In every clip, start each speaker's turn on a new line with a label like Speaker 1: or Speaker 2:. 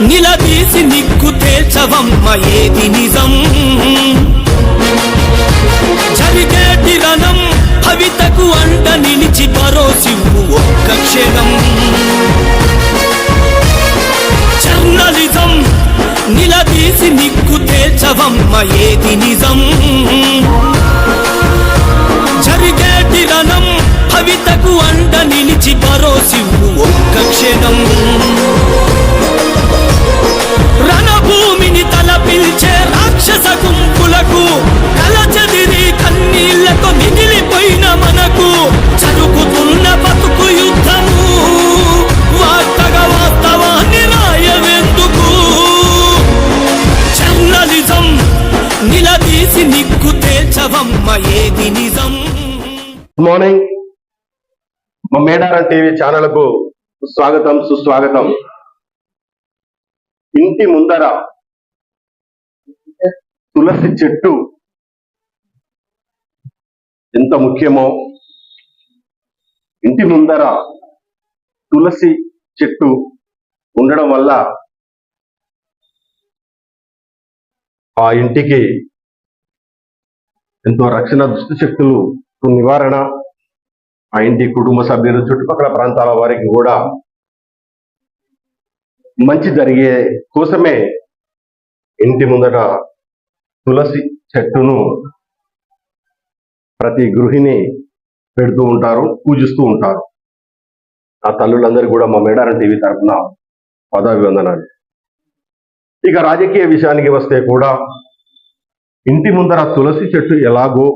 Speaker 1: నిలదీసి నిక్కు తేల్చవమ్మ ఏది నిజం. జరిగేటి రణం భవితకు అండ నిలిచి భరోసివ్వు ఒక్క క్షణం. జర్నలిజం నిలదీసి నిక్కు తేల్చవమ్మ ఏది నిజం. జరిగేటి రణం భవితకు అండ నిలిచి భరోసివ్వు ఒక్క క్షణం. రణభూమిని తలపిల్చే రాక్షస గుంపులకు కలచెదిరి కన్నీళ్లతో మిగిలిపోయిన మనకు జరుగుతున్న బతుకు యుద్ధము వార్తగా వాస్తవాన్ని రాయవెందుకు. జర్నలిజం నిలదీసి నిక్కు తేల్చవమ్మ ఏది నిజం.
Speaker 2: Good morning. మా మేడారం టీవీ ఛానల్కు స్వాగతం, సుస్వాగతం. ఇంటి ముందర తులసి చెట్టు ఎంత ముఖ్యమో, ఇంటి ముందర తులసి చెట్టు ఉండడం వల్ల ఆ ఇంటికి ఎంతో రక్షణ, దుష్ట శక్తులు నివారణ, ఆ ఇంటి కుటుంబ సభ్యులు, చుట్టుపక్కల ప్రాంతాల వారికి కూడా మంచి జరిగే కోసమే ఇంటి ముందట తులసి చెట్టును ప్రతి గృహిణి పెడుతూ ఉంటారు, పూజిస్తూ ఉంటారు. ఆ తల్లులందరూ కూడా మా మేడారం టీవీ తరఫున పదాభివందనాలు. ఇక రాజకీయ విషయానికి వస్తే కూడా ఇంటి ముందర తులసి చెట్టు ఎలాగో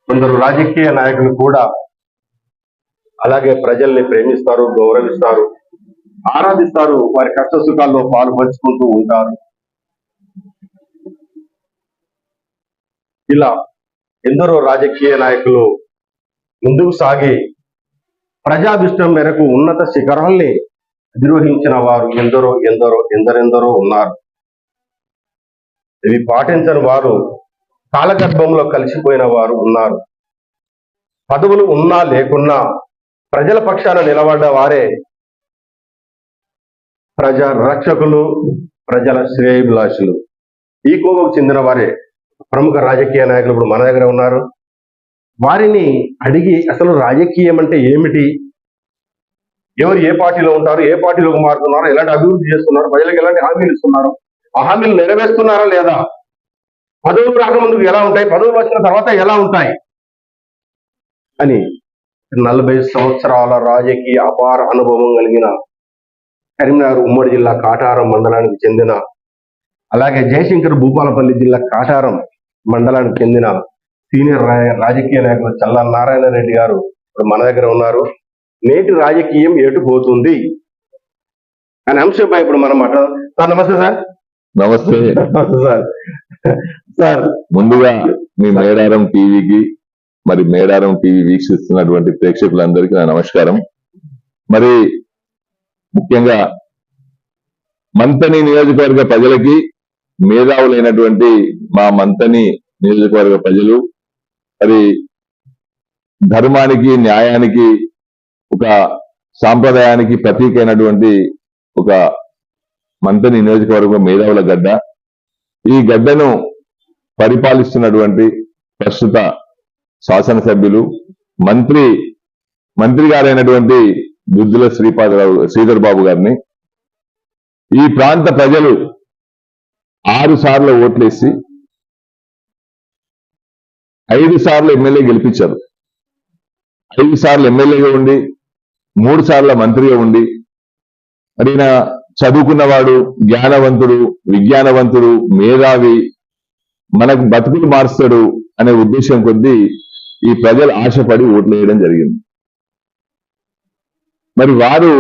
Speaker 2: కొందరు రాజకీయ నాయకులు కూడా అలాగే ప్రజల్ని ప్రేమిస్తారు, గౌరవిస్తారు, ఆరాధిస్తారు, వారి కష్ట సుఖాల్లో పాలు పంచుకుంటూ ఉంటారు. ఇలా ఎందరో రాజకీయ నాయకులు ముందుకు సాగి ప్రజాభిష్టం మేరకు ఉన్నత శిఖరాల్ని అధిరోహించిన వారు ఎందరెందరో ఉన్నారు. ఇవి పాటించని వారు కాలగర్భంలో కలిసిపోయిన వారు ఉన్నారు. పదవులు ఉన్నా లేకున్నా ప్రజల పక్షాన నిలబడ్డ వారే ప్రజా రక్షకులు, ప్రజల శ్రేయోభిలాషులు. ఈ కోవకు చెందిన వారే ప్రముఖ రాజకీయ నాయకులు ఇప్పుడు మన దగ్గర ఉన్నారు. వారిని అడిగి అసలు రాజకీయం అంటే ఏమిటి, ఎవరు ఏ పార్టీలో ఉంటారు, ఏ పార్టీలోకి మారుతున్నారు, ఎలాంటి అభివృద్ధి చేస్తున్నారు, ప్రజలకు ఎలాంటి హామీలు ఇస్తున్నారు, ఆ హామీలు నెరవేరుస్తున్నారా లేదా, పదవులు రాకముందుకు ఎలా ఉంటాయి, పదవులు వచ్చిన తర్వాత ఎలా ఉంటాయి అని 40 సంవత్సరాల రాజకీయ అపార అనుభవం కలిగిన కరీంనగర్ ఉమ్మడి జిల్లా కాటారం మండలానికి చెందిన, అలాగే జయశంకర్ భూపాలపల్లి జిల్లా కాటారం మండలానికి చెందిన సీనియర్ రాజకీయ నాయకులు చల్లా నారాయణ రెడ్డి గారు ఇప్పుడు మన దగ్గర ఉన్నారు. నేటి రాజకీయం ఎటు పోతుంది అనే అంశంపై ఇప్పుడు మనం మాట్లాడదాం. సార్ నమస్తే. సార్
Speaker 3: నమస్తే.
Speaker 2: సార్ సార్
Speaker 3: ముందుగా మీ మేడారం టీవీకి, మరి మేడారం టీవీ వీక్షిస్తున్నటువంటి ప్రేక్షకులందరికీ నా నమస్కారం. మరి ముఖ్యంగా మంతని నియోజకవర్గ ప్రజలకి, మేధావులైనటువంటి మా మంతని నియోజకవర్గ ప్రజలు మరి ధర్మానికి, న్యాయానికి, ఒక సాంప్రదాయానికి ప్రతీక అయినటువంటి ఒక మంతని నియోజకవర్గం మేధావుల గడ్డ. ఈ గడ్డను పరిపాలిస్తున్నటువంటి ప్రస్తుత శాసనసభ్యులు, మంత్రి గారైనటువంటి దుద్దుల శ్రీధర్ బాబు గారిని ఈ ప్రాంత ప్రజలు 6 సార్లు ఓట్లేసి 5 సార్లు ఎమ్మెల్యే గెలిపించారు. 5 సార్లు ఎమ్మెల్యేగా ఉండి 3 సార్ల మంత్రిగా ఉండి, మరి చదువుకున్నవాడు, జ్ఞానవంతుడు, విజ్ఞానవంతుడు, మేధావి, మనకు బతుకులు మారుస్తాడు అనే ఉద్దేశం కొద్దీ ఈ ప్రజలు ఆశపడి ఓట్లు వేయడం జరిగింది. మరి వారు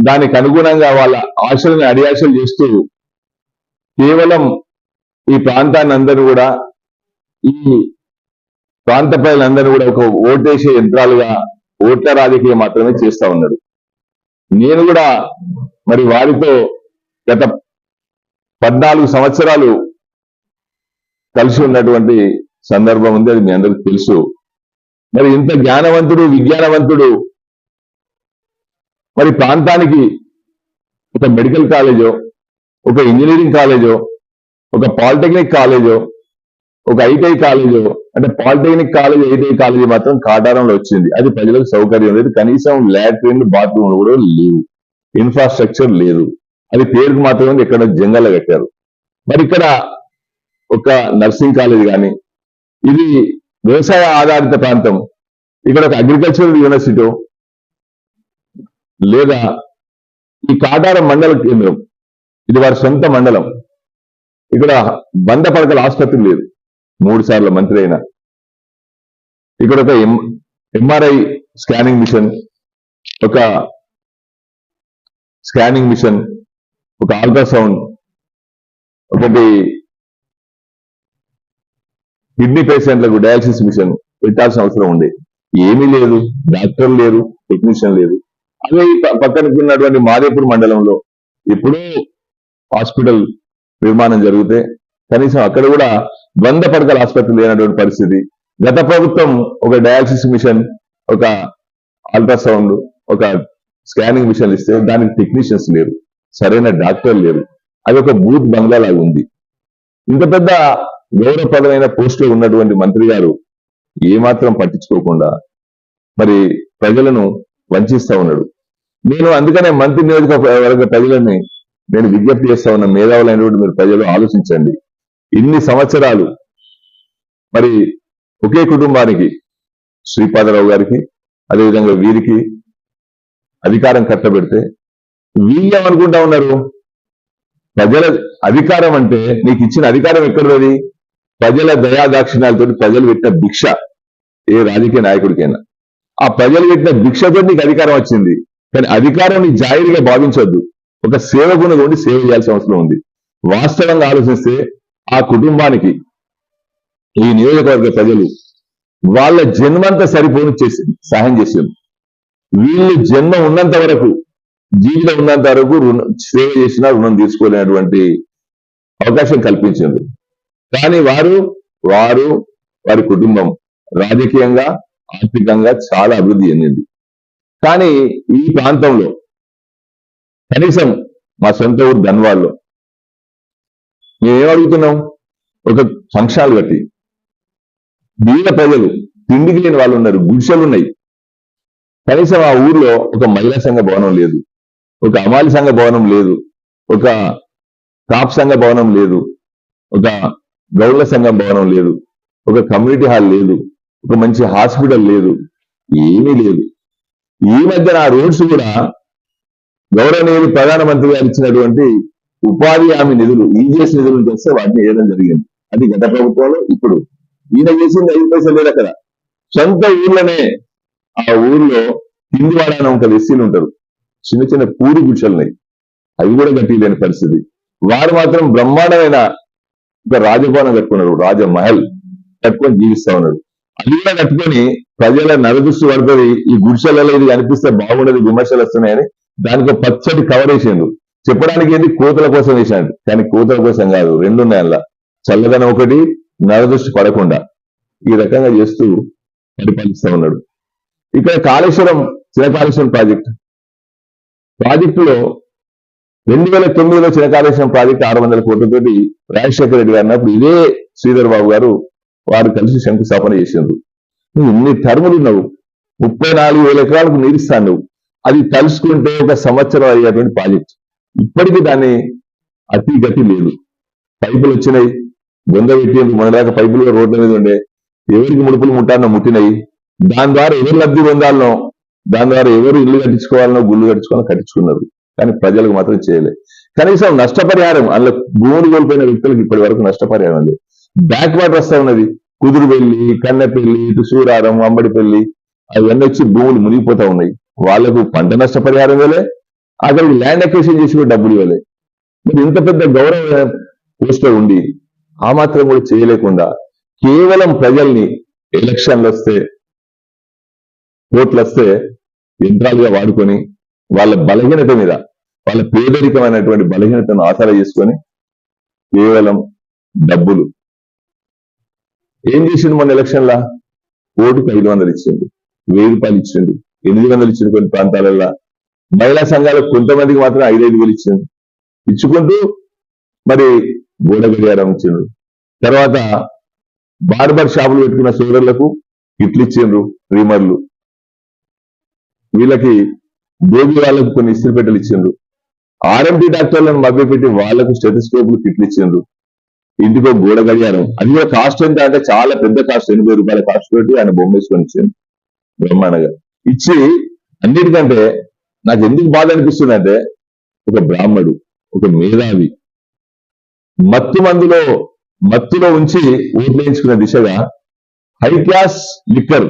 Speaker 3: దానికి అనుగుణంగా వాళ్ళ ఆశలను అడియాశలు చేస్తూ కేవలం ఈ ప్రాంతాన్ని అందరూ కూడా, ఈ ప్రాంత ప్రజలందరూ కూడా ఒక ఓటేసే యంత్రాలుగా, ఓట్ల రాజకీయం మాత్రమే చేస్తా ఉన్నాడు. నేను కూడా మరి వారితో గత 14 సంవత్సరాలు కలిసి ఉన్నటువంటి సందర్భం ఉంది, అది మీ అందరికీ తెలుసు. మరి ఇంత జ్ఞానవంతుడు, విజ్ఞానవంతుడు, మరి ప్రాంతానికి ఒక మెడికల్ కాలేజో, ఒక ఇంజనీరింగ్ కాలేజో, ఒక పాలిటెక్నిక్ కాలేజో, ఒక ఐటీఐ కాలేజో, అంటే పాలిటెక్నిక్ కాలేజ్, ఐటీఐ కాలేజీ మాత్రం కాటారంలో వచ్చింది. అది ప్రజలకు సౌకర్యం లేదు, కనీసం లాట్రిన్ బాత్రూమ్ కూడా లేవు, ఇన్ఫ్రాస్ట్రక్చర్ లేదు. అది పేరుకు మాత్రమే ఇక్కడ జంగల్లో కట్టారు. మరి ఇక్కడ ఒక నర్సింగ్ కాలేజ్ కానీ, ఇది వ్యవసాయ ఆధారిత ప్రాంతం, ఇక్కడ ఒక అగ్రికల్చరల్ యూనివర్సిటీ లేదా ఈ కాటారం మండల కేంద్రం, ఇది వారి సొంత మండలం, ఇక్కడ 100 పడకల ఆసుపత్రి లేదు, 3 సార్లు మంత్రి అయినా. ఇక్కడ ఒక ఎంఆర్ఐ స్కానింగ్ మిషన్, ఒక స్కానింగ్ మిషన్, ఒక అల్ట్రాసౌండ్, ఒకటి కిడ్నీ పేషెంట్లకు డయాలసిస్ మిషన్ పెట్టాల్సిన అవసరం ఉంది. ఏమీ లేదు, డాక్టర్ లేరు, టెక్నీషియన్ లేదు. అదే పక్కనకు ఉన్నటువంటి మాదేపూర్ మండలంలో ఎప్పుడూ హాస్పిటల్ నిర్మాణం జరిగితే కనీసం అక్కడ కూడా 100 పడకల ఆసుపత్రి లేనటువంటి పరిస్థితి. గత ప్రభుత్వం ఒక డయాలసిస్ మిషన్, ఒక అల్ట్రాసౌండ్, ఒక స్కానింగ్ మిషన్ ఇస్తే దానికి టెక్నీషియన్స్ లేరు, సరైన డాక్టర్ లేరు. అది ఒక బూత్ బంగ్లా లాగా ఉంది. ఇంత పెద్ద గౌరవప్రదమైన పోస్ట్ లో ఉన్నటువంటి మంత్రి గారు ఏమాత్రం పట్టించుకోకుండా మరి ప్రజలను వంచిస్తా ఉన్నాడు. నేను అందుకనే మంత్రి నియోజకవర్గ ప్రజలని నేను విజ్ఞప్తి చేస్తా ఉన్న, మేధావులైనటువంటి మీరు ప్రజలు ఆలోచించండి. ఇన్ని సంవత్సరాలు మరి ఒకే కుటుంబానికి, శ్రీపాదరావు గారికి అదేవిధంగా వీరికి అధికారం కట్టబెడితే వీళ్ళేమనుకుంటా ఉన్నారు, ప్రజల అధికారం అంటే నీకు ఇచ్చిన అధికారం ఎక్కడది? ప్రజల దయాదాక్షిణ్యాలతో ప్రజలు పెట్టిన భిక్ష ఏ రాజకీయ నాయకుడికైనా. ఆ ప్రజలు పెట్టిన భిక్షతో నీకు అధికారం వచ్చింది, కానీ అధికారం నీ జాయిగా భావించొద్దు. ఒక సేవకుని ఉండి సేవ చేయాల్సిన అవసరం ఉంది. వాస్తవంగా ఆలోచిస్తే ఆ కుటుంబానికి ఈ నియోజకవర్గ ప్రజలు వాళ్ళ జన్మంతా సరిపోని చేసి సహాయం చేసింది. వీళ్ళు జన్మ ఉన్నంత వరకు, జీవితం ఉన్నంత వరకు సేవ చేసినా రుణం తీసుకోలేనటువంటి అవకాశం కల్పించింది. కానీ వారి కుటుంబం రాజకీయంగా, ఆర్థికంగా చాలా అభివృద్ధి చెందింది. కానీ ఈ ప్రాంతంలో కనీసం మా సొంత ఊరు ధన్వాడలో మేమేం అడుగుతున్నాం, ఒక ఫంక్షన్లు కట్టి దీన ప్రజలు, తిండికి లేని వాళ్ళు ఉన్నారు, గుడిసెలు ఉన్నాయి. కనీసం ఆ ఊర్లో ఒక మహిళా సంఘ భవనం లేదు, ఒక అమాలి సంఘ భవనం లేదు, ఒక కాప్ సంఘ భవనం లేదు, ఒక గౌడ్ల సంఘం భవనం లేదు, ఒక కమ్యూనిటీ హాల్ లేదు, ఒక మంచి హాస్పిటల్ లేదు, ఏమీ లేదు. ఈ మధ్యన ఆ రోడ్స్ కూడా గౌరవనీయులు ప్రధానమంత్రి గారు ఇచ్చినటువంటి ఉపాధి హామీ నిధులు, ఈజీఎస్ నిధులు చేస్తే వాటిని వేయడం జరిగింది. అది గత ప్రభుత్వంలో. ఇప్పుడు ఈయన చేసింది 5 పైసలు లేదు. అక్కడ సొంత ఊర్లోనే, ఆ ఊర్లో హిందీవాడ ఒక ఎస్సీలు ఉంటారు, చిన్న చిన్న పూరి గుడిసెలున్నాయి, అవి కూడా గట్టిలేని పరిస్థితి. వారు మాత్రం బ్రహ్మాండమైన ఒక రాజభవనం కట్టుకున్నారు, రాజమహల్ కట్టుకొని జీవిస్తా ఉన్నాడు. అది కూడా కట్టుకొని ప్రజల నరదృష్టి పడుతుంది, ఈ గుడిసెలలో ఇది కనిపిస్తే బాగుండదు, విమర్శలు వస్తున్నాయని దానికి పచ్చడి కవర్ వేసిండు. చెప్పడానికి ఏంటి, కోతల కోసం వేసాడు, కానీ కోతల కోసం కాదు, 2 ఉన్నాయి అలా. చల్లదనం ఒకటి, నరదృష్టి పడకుండా ఈ రకంగా చేస్తూ పరిపాలిస్తా ఉన్నాడు. ఇక్కడ కాళేశ్వరం, చిరకాళేశ్వరం ప్రాజెక్టులో 2009లో చిరకాళేశ్వరం ప్రాజెక్టు 600 కోట్లతోటి రాజశేఖర రెడ్డి గారు అన్నప్పుడు ఇదే శ్రీధర్ బాబు గారు వారు కలిసి శంకుస్థాపన చేసిండ్రు. నువ్వు ఇన్ని టర్ములు ఉన్నావు, 34,000 ఎకరాలకు నీరిస్తాను నువ్వు. అది తలుసుకుంటే ఒక సంవత్సరం అయ్యేటువంటి ప్రాజెక్ట్. ఇప్పటికీ దాన్ని అతి గతి లేదు. పైపులు వచ్చినాయి, బొంద పెట్టిండ్రు, మొన్నదాకా పైపులు రోడ్ల మీద ఉండే, ఎవరికి ముడుపులు ముట్టానో ముట్టినాయి. దాని ద్వారా ఎవరు లబ్ధి పొందాలనో, దాని ద్వారా ఎవరు ఇల్లు కట్టించుకోవాలనో, గుళ్ళు కట్టించుకున్నారు, కానీ ప్రజలకు మాత్రం చేయలేదు. కనీసం నష్టపరిహారం, అందులో భూములు కోల్పోయిన వ్యక్తులకు ఇప్పటి వరకు నష్టపరిహారం లేదు. బ్యాక్ వాటర్ వస్తా ఉన్నది, కుదురువెల్లి, కన్నెపల్లి, ఇటు సూరారం, అంబడిపల్లి, అవన్నీ వచ్చి భూములు మునిగిపోతా ఉన్నాయి. వాళ్లకు పంట నష్టపరిహారం ఇవ్వలే, అక్కడికి ల్యాండ్ అక్విజిషన్ చేసి కూడా డబ్బులు ఇవ్వలే. మరి ఇంత పెద్ద గౌరవ పోస్ట్ లో ఉండి ఆ మాత్రం కూడా చేయలేకుండా కేవలం ప్రజల్ని ఎలక్షన్లు వస్తే, ఓట్లు వస్తే యంత్రాలుగా వాడుకొని వాళ్ళ బలహీనత మీద, వాళ్ళ పేదరికమైనటువంటి బలహీనతను ఆసరా చేసుకొని కేవలం డబ్బులు ఏం చేసిండు. మొన్న ఎలక్షన్లా ఓటుకు 500 ఇచ్చిండు, 1000 రూపాయలు ఇచ్చిండు, 800 ఇచ్చిండు కొన్ని ప్రాంతాలలో, మహిళా సంఘాలకు కొంతమందికి మాత్రం 5,000 ఇచ్చిండు. ఇచ్చుకుంటూ మరి గోడ గడియారం ఇచ్చిండ్రు. తర్వాత బార్బర్ షాపులు పెట్టుకున్న సోదరులకు ఇట్లు ఇచ్చిండ్రు, ట్రిమ్మర్లు. వీళ్ళకి బేబీ వాళ్ళకు కొన్ని ఇస్త్రీ పెట్టెలు ఇచ్చిండ్రు. ఆర్ఎంపీ డాక్టర్లను మభ్యపెట్టి వాళ్లకు స్టెథోస్కోప్లు కిట్లు ఇచ్చిండ్రు. ఇంటికో గోడ గడియారం. అది కూడా కాస్ట్ ఎంత అంటే చాలా పెద్ద కాస్ట్, 80 రూపాయల కాస్ట్ పెట్టి ఆయన బొమ్మ వేసుకొని ఇచ్చిండు బ్రహ్మాండంగా. ఇచ్చి అన్నిటికంటే నాకు ఎందుకు బాధ అనిపిస్తుంది అంటే, ఒక బ్రాహ్మడు, ఒక మేధావి మత్తులో ఉంచి ఓట్లు వేయించుకున్న దిశగా హై క్లాస్ లిక్కర్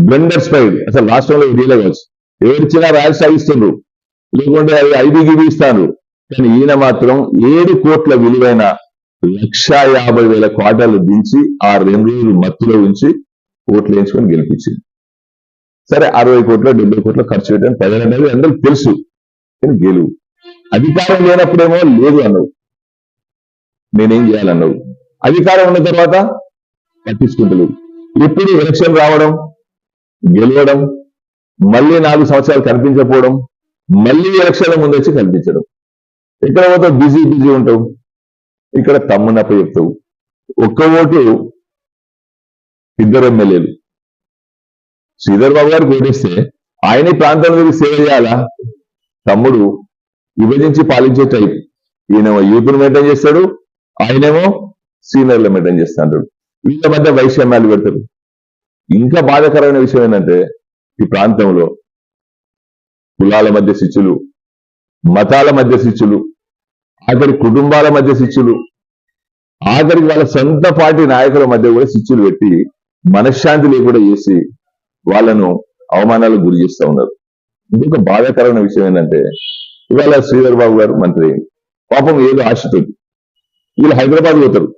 Speaker 3: బ్లెండర్స్ పై అసలు రాష్ట్రంలో విడిలే కావచ్చు, ఎవరిచ్చినా రాయల్ సాగిస్తుండ్రు, లేకుంటే అది 5 గివి ఇస్తాను. కానీ ఈయన మాత్రం 7 కోట్ల విలువైన 1,50,000 క్వార్టర్లు దించి ఆ 2 రోజులు మత్తులో ఉంచి ఓట్లు వేయించుకొని గెలిపించింది. సరే 60 కోట్లు 70 కోట్లు ఖర్చు పెట్టని ప్రజలు అనేది అందరికి తెలుసు. కానీ గెలువు అధికారం లేనప్పుడేమో లేదు అన్నావు, నేనేం చేయాలన్నావు. అధికారం ఉన్న తర్వాత పట్టించుకుంటలేవు. ఎప్పుడు ఎలక్షన్ రావడం, గెలవడం, మళ్ళీ 4 సంవత్సరాలు కనిపించకపోవడం, మళ్ళీ ఎలక్షన్ల ముందు వచ్చి కనిపించడం. ఎక్కడ పోతావు, బిజీ ఉంటావు. ఇక్కడ తమ్మునప్ప చెప్తావు. ఒక్క ఓటు 2 ఎమ్మెల్యేలు. శ్రీధర్ బాబు గారికి ఓటేస్తే ఆయనే ప్రాంతంలో సేవ చేయాలా? తమ్ముడు విభజించి పాలించే టైప్. ఈయనేమో యూత్ను మెయింటైన్ చేస్తాడు, ఆయనేమో సీనియర్లు మెయింటైన్ చేస్తాడు. వీళ్ళ మధ్య వైషమ్యాలు పెడతారు. ఇంకా బాధాకరమైన విషయం ఏంటంటే, ఈ ప్రాంతంలో కులాల మధ్య శిచ్చులు, మతాల మధ్య శిచ్చులు, ఆఖరి కుటుంబాల మధ్య శిచ్చులు, ఆఖరికి వాళ్ళ సొంత పార్టీ నాయకుల మధ్య కూడా శిచ్చులు పెట్టి మనశ్శాంతి లేకుండా చేసి వాళ్ళను అవమానాలకు గురి చేస్తూ ఉన్నారు. ఇంకొక బాధాకరమైన విషయం ఏంటంటే, ఇవాళ శ్రీధర్ బాబు గారు మంత్రి పాపం ఏదో ఆశతో వీళ్ళు హైదరాబాద్ పోతారు.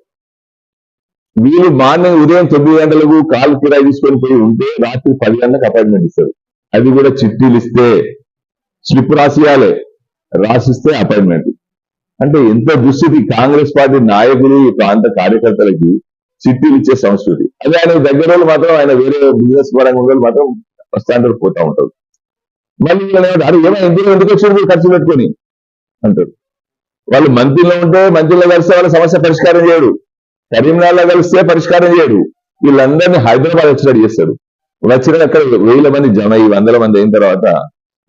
Speaker 3: వీళ్ళు మార్నింగ్ ఉదయం 9 గంటలకు కాలు కిరాయి తీసుకొని పోయి ఉంటే రాత్రి 10 గంటలకు అపాయింట్మెంట్ ఇస్తారు. అది కూడా చిట్టీలు ఇస్తే, స్లిప్ రాసియాలి, రాసిస్తే అపాయింట్మెంట్. అంటే ఎంత దుస్థితి. కాంగ్రెస్ పార్టీ నాయకులు, ఈ ప్రాంత కార్యకర్తలకి చిట్టీలు ఇచ్చే సంస్కృతి. అదే ఆయన దగ్గర వాళ్ళు మాత్రం, ఆయన వేరే బిజినెస్ పరంగా ఉన్న మాత్రం స్టాండర్డ్ పోతా ఉంటారు. మళ్ళీ అరే ఏమైనా ఎందుకు వచ్చారు ఖర్చు పెట్టుకొని అంటారు. వాళ్ళు మంత్రిలో ఉంటే మంత్రిలో కలిస్తే వాళ్ళ సమస్య పరిష్కారం చేయడు, కరీంనగర్లో కలిస్తే పరిష్కారం చేయడు. వీళ్ళందరినీ హైదరాబాద్ వచ్చినట్టు చేస్తారు. వచ్చిన అక్కడ 1000 మంది జమ, 100 మంది అయిన తర్వాత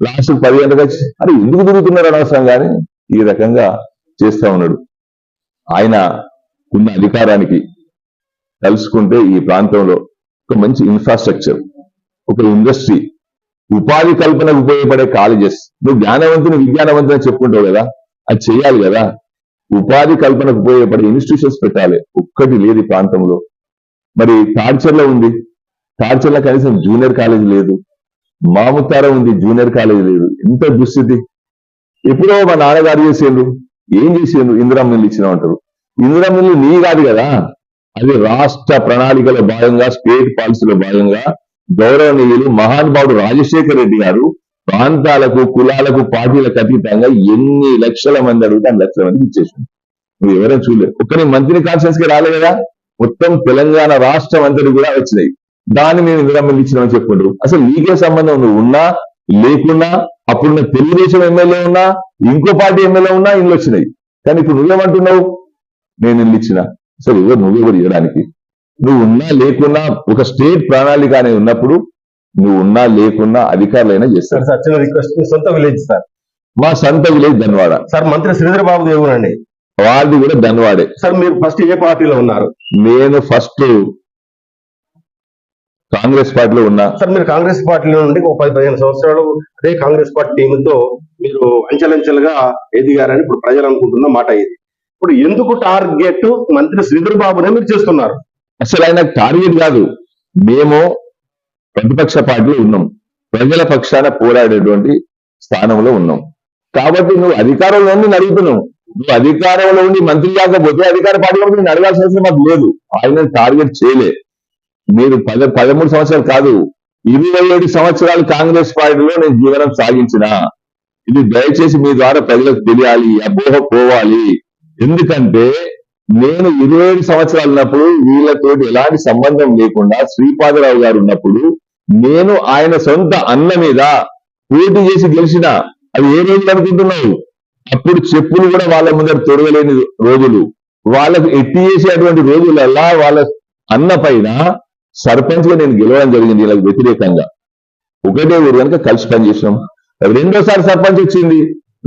Speaker 3: లాస్ట్ 10 గంటలకు వచ్చి అరే ఎందుకు తిరుగుతున్నారు అనవసరం కానీ ఈ రకంగా చేస్తా ఉన్నాడు. ఆయన ఉన్న అధికారానికి కలుసుకుంటే ఈ ప్రాంతంలో ఒక మంచి ఇన్ఫ్రాస్ట్రక్చర్, ఒక ఇండస్ట్రీ, ఉపాధి కల్పనకు ఉపయోగపడే కాలేజెస్. నువ్వు జ్ఞానవంతుని విజ్ఞానవంతుని చెప్పుకుంటావు కదా, అది చేయాలి కదా. ఉపాధి కల్పనకు ఉపయోగపడే ఇన్స్టిట్యూషన్స్ పెట్టాలి. ఒక్కటి లేదు ఈ ప్రాంతంలో. మరి తాడ్చర్లో ఉంది, తాడ్చర్లో కనీసం జూనియర్ కాలేజ్ లేదు. మాముతార ఉంది, జూనియర్ కాలేజ్ లేదు. ఎంత దుస్థితి. ఎప్పుడో మా నాన్నగారు చేసేండు, ఏం చేసేండు, ఇందిరా మిల్లు ఇచ్చినామంటారు. ఇందిరా మిల్లు నీ కాదు కదా, అది రాష్ట్ర ప్రణాళికలో భాగంగా, స్టేట్ పాలసీలో భాగంగా గౌరవనీయులు మహానుభావుడు రాజశేఖర రెడ్డి గారు ప్రాంతాలకు, కులాలకు, పార్టీలకు అతీతంగా ఎన్ని లక్షల మంది అడిగితే 1 లక్షల మందికి ఇచ్చేసింది. నువ్వు ఎవరైనా చూడలేదు. ఒక్కని మంత్రి కాన్ఫరెన్స్ కి రాలే కదా, మొత్తం తెలంగాణ రాష్ట్రం అంతటి కూడా వచ్చినాయి. దాన్ని మేము ఇందిరా మిల్లు ఇచ్చినామని చెప్పుకుంటారు. అసలు నీకే సంబంధం? నువ్వు ఉన్నా లేకున్నా, అప్పుడున్న తెలుగుదేశం ఎమ్మెల్యే ఉన్నా, ఇంకో పార్టీ ఎమ్మెల్యే ఉన్నా ఇల్లు వచ్చినాయి. కానీ ఇప్పుడు నువ్వేమంటున్నావు, నేను ఇల్లు ఇచ్చిన. అసలు నువ్వెవరు ఇవ్వడానికి? నువ్వు ఉన్నా లేకున్నా ఒక స్టేట్ ప్రణాళిక అనేది ఉన్నప్పుడు నువ్వు ఉన్నా లేకున్నా అధికారులైనా చేస్తారు.
Speaker 2: సార్ చిన్న రిక్వెస్ట్, మీ సొంత విలేజ్ సార్?
Speaker 3: మా సొంత విలేజ్ ధన్వాడ
Speaker 2: సార్. మంత్రి శ్రీధర్ బాబు దేవునండి,
Speaker 3: వాళ్ళది కూడా ధన్వాడే
Speaker 2: సార్. మీరు ఫస్ట్ ఏ పార్టీలో ఉన్నారు?
Speaker 3: నేను ఫస్ట్ కాంగ్రెస్ పార్టీలో ఉన్నా
Speaker 2: సార్. మీరు కాంగ్రెస్ పార్టీలో నుండి ఒక 10-15 సంవత్సరాలు అదే కాంగ్రెస్ పార్టీ టీంతో మీరు అంచెలంచెలుగా ఎదిగారని ఇప్పుడు ప్రజలు అనుకుంటున్న మాట ఇది. ఇప్పుడు ఎందుకు టార్గెట్ మంత్రి శ్రీధర్ బాబునే మీరు చేస్తున్నారు?
Speaker 3: అసలు ఆయన టార్గెట్ కాదు. మేము ప్రతిపక్ష పార్టీలో ఉన్నాం, ప్రజల పక్షాన పోరాడేటువంటి స్థానంలో ఉన్నాం. కాబట్టి నువ్వు అధికారంలో ఉండి అడుగుతున్నావు. నువ్వు అధికారంలో ఉండి మంత్రి కాకపోతే అధికార పార్టీలో నేను అడగాల్సిన అవసరం మాకు లేదు. ఆయన టార్గెట్ చేయలే. మీరు 13 సంవత్సరాలు కాదు, 27 సంవత్సరాలు కాంగ్రెస్ పార్టీలో నేను జీవనం సాగించిన. ఇది దయచేసి మీ ద్వారా ప్రజలకు తెలియాలి, అపోహ పోవాలి. ఎందుకంటే నేను 27 సంవత్సరాలు ఉన్నప్పుడు వీళ్ళతో ఎలాంటి సంబంధం లేకుండా శ్రీపాదరావు గారు ఉన్నప్పుడు నేను ఆయన సొంత అన్న మీద పోటీ చేసి గెలిచిన. అది ఏ రోజులు అనుకుంటున్నావు? అప్పుడు చెప్పులు కూడా వాళ్ళ ముందర తొడగలేని రోజులు, వాళ్ళకు ఎట్టి చేసేటువంటి రోజులల్లా వాళ్ళ అన్న పైన సర్పంచ్ గా నేను గెలవడం జరిగింది వీళ్ళకి వ్యతిరేకంగా. ఒకటే ఊరు కనుక కలిసి పనిచేసినాం. రెండోసారి సర్పంచ్ వచ్చింది,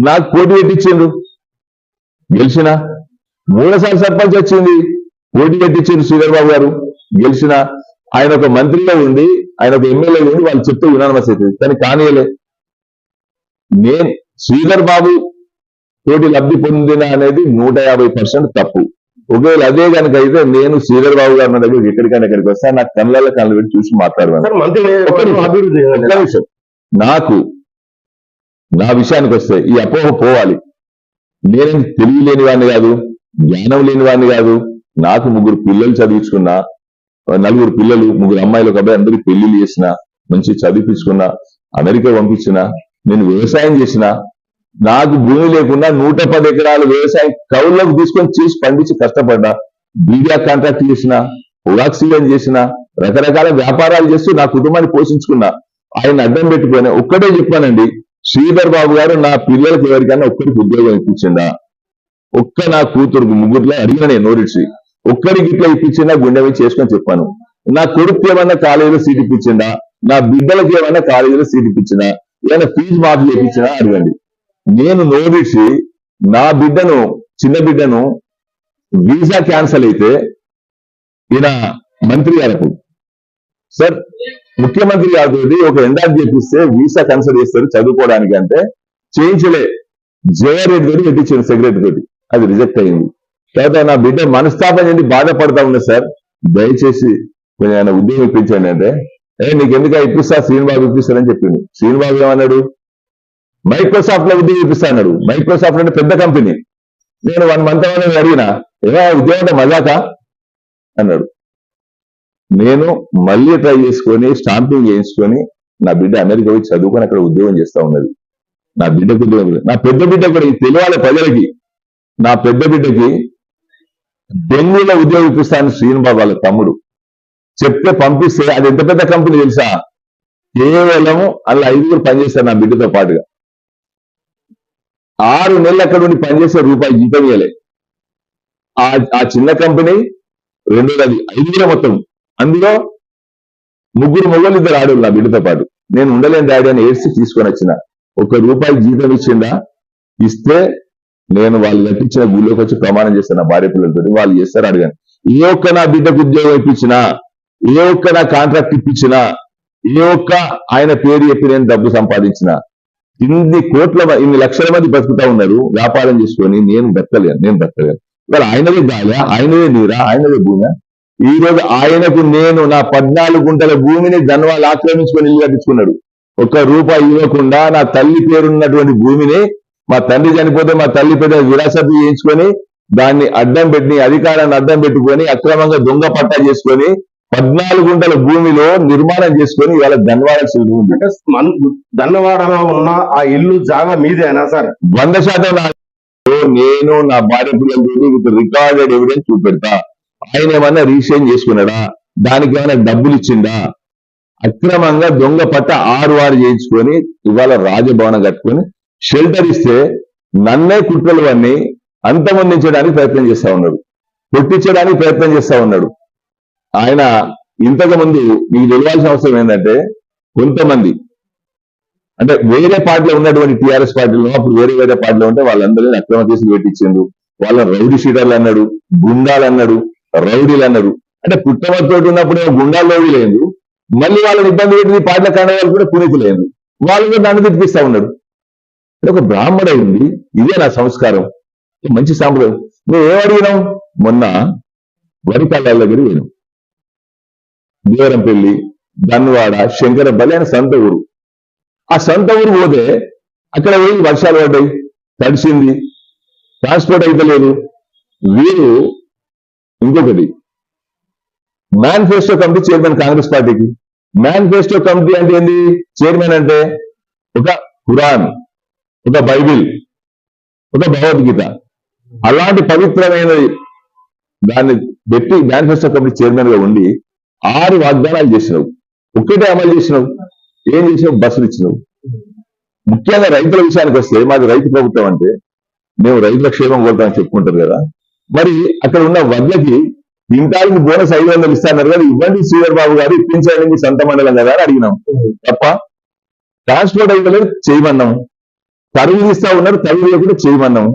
Speaker 3: నాకు పోటీ పెట్టించిండ్రు, గెలిచిన. మూడోసారి సర్పంచ్ వచ్చింది, పోటీ పెట్టించిండ్రు శ్రీధర్ బాబు గారు, గెలిచిన. ఆయన ఒక మంత్రిగా ఉండి, ఆయన ఒక ఎమ్మెల్యే ఉండి వాళ్ళు చెప్తే యునానిమస్ అవుతుంది, కానీ కానీయలే. నేను శ్రీధర్ బాబు తోటి లబ్ధి పొందిన అనేది 150% తప్పు. ఒకవేళ అదే కనుక అయితే నేను శ్రీధర్ బాబు గారి దగ్గర ఎక్కడికైనా ఎక్కడికి వస్తా, నాకు కళ్ళ కళ్ళు పెట్టి చూసి మాట్లాడతాను.
Speaker 2: సార్ మంత్రి అభివృద్ధి
Speaker 3: ఒక్క నిమిషం. నాకు నా విషయానికి వస్తే ఈ అపోహ పోవాలి. నేను తెలివి లేని వాడిని కాదు, జ్ఞానం లేని వాడిని కాదు. నాకు 3 పిల్లలు చదివించుకున్నా, 4 పిల్లలు, 3 అమ్మాయిలు, ఒక అబ్బాయి, అందరికి పెళ్లిళ్ళు చేసిన, మంచి చదివించుకున్నా, అమెరికా పంపించిన. నేను వ్యవసాయం చేసిన, నాకు భూమి లేకుండా 110 ఎకరాలు వ్యవసాయం కౌళ్ళకు తీసుకొని చేసి పండించి కష్టపడ్డా. మీడియా కాంట్రాక్ట్ చేసిన, పొగాకు సీజన్ చేసిన, రకరకాల వ్యాపారాలు చేస్తూ నా కుటుంబాన్ని పోషించుకున్నా. ఆయన అడ్డం పెట్టుకొని ఒక్కటే చెప్పానండి, శ్రీధర్ బాబు గారు నా పిల్లలకి ఎవరికైనా ఒక్కరికి ఉద్యోగం ఇప్పించిందా? ఒక్క నా కూతురుకు 3 అడిగిన నేను నోరిచ్చి, ఒక్కరికి ఇట్లా ఇప్పించిందా గుండె మీద చేసుకొని చెప్పాను. నా కొడుకు ఏమన్నా కాలేజీలో సీట్ ఇప్పించిందా? నా బిడ్డలకి ఏమన్నా కాలేజీలో సీట్ ఇప్పించిందా? ఏమైనా ఫీజు మాఫీ చేయించినా అడగండి. నేను నోరిచ్చి నా బిడ్డను, చిన్న బిడ్డను వీసా క్యాన్సల్ అయితే ఈయన మంత్రి గారికి, సార్ ముఖ్యమంత్రి గారి ఒక ఎండార్జ్ చేపిస్తే వీసా క్యాన్సల్ చేస్తారు చదువుకోవడానికి అంటే చేయించలే. జయారెడ్డి తోటి పెట్టించాను, సెక్రటరీ తోటి, అది రిజెక్ట్ అయింది. తర్వాత నా బిడ్డ మనస్తాపం చెంది బాధపడతా ఉన్నా, సార్ దయచేసి కొంచెం ఆయన ఉద్యోగం ఇప్పించండి అంటే, నీకెందుకు ఇప్పిస్తా, శ్రీనిబాబు ఇప్పిస్తానని చెప్పింది. శ్రీనిబాబు ఏమన్నాడు, మైక్రోసాఫ్ట్ లో ఉద్యోగం ఇప్పిస్తా అన్నాడు. మైక్రోసాఫ్ట్ అంటే పెద్ద కంపెనీ. నేను 1 మంత్ నేను అడిగినా, ఉద్యోగం అంటే మజాకా అన్నాడు. నేను మళ్ళీ ట్రై చేసుకొని స్టాంపింగ్ చేయించుకొని నా బిడ్డ అమెరికా పోయి చదువుకొని అక్కడ ఉద్యోగం చేస్తా ఉన్నది. నా బిడ్డకు ఉద్యోగం, నా పెద్ద బిడ్డ కూడా తెలియాలి ప్రజలకి, నా పెద్ద బిడ్డకి బెంగళూరులో ఉద్యోగం ఇప్పిస్తాను శ్రీనిబాబు వాళ్ళ తమ్ముడు చెప్తే పంపిస్తే, అది ఎంత పెద్ద కంపెనీ తెలుసా? కేవలం అలా 5 పనిచేస్తారు నా బిడ్డతో పాటుగా. 6 నెలలు అక్కడ ఉండి పనిచేసే రూపాయి జీతం ఇవ్వలే. ఆ చిన్న కంపెనీ, రెండోది 5 మొత్తం, అందులో 3 మొగలు, 2 ఆడోళ్ళు నా బిడ్డతో పాటు. నేను ఉండలేని డాడీ అని ఏడ్చి తీసుకొని వచ్చిన. 1 రూపాయి జీతం ఇచ్చిందా? ఇస్తే నేను వాళ్ళు కట్టించిన గుళ్ళోకి వచ్చి ప్రమాణం చేస్తాను నా భార్య పిల్లలతో. వాళ్ళు చేస్తారు అడిగాను. ఏ ఒక్క నా బిడ్డకు ఉద్యోగం ఇప్పించినా, ఏ ఒక్క నా కాంట్రాక్ట్ ఇప్పించినా, ఏ ఒక్క ఆయన పేరు చెప్పి నేను డబ్బు సంపాదించినా, ఇన్ని లక్షల మంది బతుకుతా ఉన్నారు వ్యాపారం చేసుకొని, నేను బ్రతకలేను. ఇవాళ ఆయనదే గాలి, ఆయనదే నీరా, ఆయనదే భూమి. ఈ రోజు ఆయనకు నేను నా 14 గుంటల భూమిని ధనవాళ్ళు ఆక్రమించుకొని ఇల్లు కట్టించుకున్నాడు. 1 రూపాయి ఇవ్వకుండా నా తల్లి పేరున్నటువంటి భూమిని, మా తండ్రి చనిపోతే మా తల్లి పేరు విరాసత్తు చేయించుకొని, దాన్ని అడ్డం పెట్టి, అధికారాన్ని అడ్డం పెట్టుకొని, అక్రమంగా దొంగ పట్టా చేసుకొని 14 గుంటల భూమిలో నిర్మాణం చేసుకొని ఇవాళ ధన్వాడ
Speaker 2: అంటే ధన్వాడలో ఉన్న ఆ ఇల్లు జాగా మీదేనా సార్?
Speaker 3: 100% నేను నా భార్య పిల్లలతో రికార్డెడ్ ఎవిడెన్స్ చూపెడతా. ఆయన ఏమన్నా రిజిస్ట్రేషన్ చేసుకున్నాడా? దానికి ఏమైనా డబ్బులు ఇచ్చిందా? అక్రమంగా దొంగ పట్ట 6 చేయించుకొని ఇవాళ రాజభవనం కట్టుకొని షెల్టర్ ఇస్తే నన్నే కుట్రలు అన్ని అంతమొందించడానికి ప్రయత్నం చేస్తా ఉన్నాడు, కొట్టించడానికి ప్రయత్నం చేస్తా ఉన్నాడు. ఆయన ఇంతకు ముందు మీకు తెలియాల్సిన అవసరం ఏంటంటే, కొంతమంది అంటే వేరే పార్టీలో ఉన్నటువంటి టీఆర్ఎస్ పార్టీలో, అప్పుడు వేరే పార్టీలో ఉంటే వాళ్ళందరినీ అక్రమ కేసులు పెట్టించిండు. వాళ్ళ రౌడీ షీటర్లు అన్నాడు, గుండాలు అన్నాడు, రౌడీలు అన్నారు. అంటే పుట్టమతోటి ఉన్నప్పుడు గుండాలు రౌడీలేదు, మళ్ళీ వాళ్ళని ఇబ్బంది పెట్టి పార్టీల కారణాలు కూడా పునీతులేదు. వాళ్ళు కూడా నన్ను తిప్పిస్తా ఉన్నాడు. ఒక బ్రాహ్మణ అయింది, ఇదే నా సంస్కారం, మంచి సాంప్రదాయం. మేము ఏమడిగినాం? మొన్న వరికాళ్ళ దగ్గర పోయినాం. దేవరంపల్లి, ధన్వాడ, శంకరపల్లి ఆయన సొంత ఊరు. ఆ సొంత ఊరు పోతే అక్కడ పోయి వర్షాలు పడ్డాయి, తడిసింది, ట్రాన్స్పోర్ట్ అయితే లేదు. వీరు ఇంకొకటి, మేనిఫెస్టో కమిటీ చైర్మన్ కాంగ్రెస్ పార్టీకి. మేనిఫెస్టో కమిటీ అంటే ఏంది? చైర్మన్ అంటే ఒక ఖురాన్, ఒక బైబిల్, ఒక భగవద్గీత, అలాంటి పవిత్రమైనది దాన్ని పెట్టి మేనిఫెస్టో కమిటీ చైర్మన్ గా ఉండి 6 వాగ్దానాలు చేసినావు, ఒక్కటే అమలు చేసినావు. ఏం చేసినావు? బస్సులు ఇచ్చినావు. ముఖ్యంగా రైతుల విషయానికి వస్తే మాది రైతు ప్రభుత్వం అంటే మేము రైతుల క్షేమం కోరుతామని చెప్పుకుంటారు కదా. మరి అక్కడ ఉన్న వడ్లకి క్వింటాల్కి బోనస్ 500 ఇస్తాన్నారు కదా, ఇవ్వండి శ్రీధర్ బాబు గారు, ఇప్పించండి మీ సొంత మండలం కదా అని అడిగినాం తప్ప. ట్రాన్స్పోర్ట్ అయ్యలేదు చేయమన్నాం, తరువు ఇస్తా ఉన్నారు, తరువు కూడా చేయమన్నాం.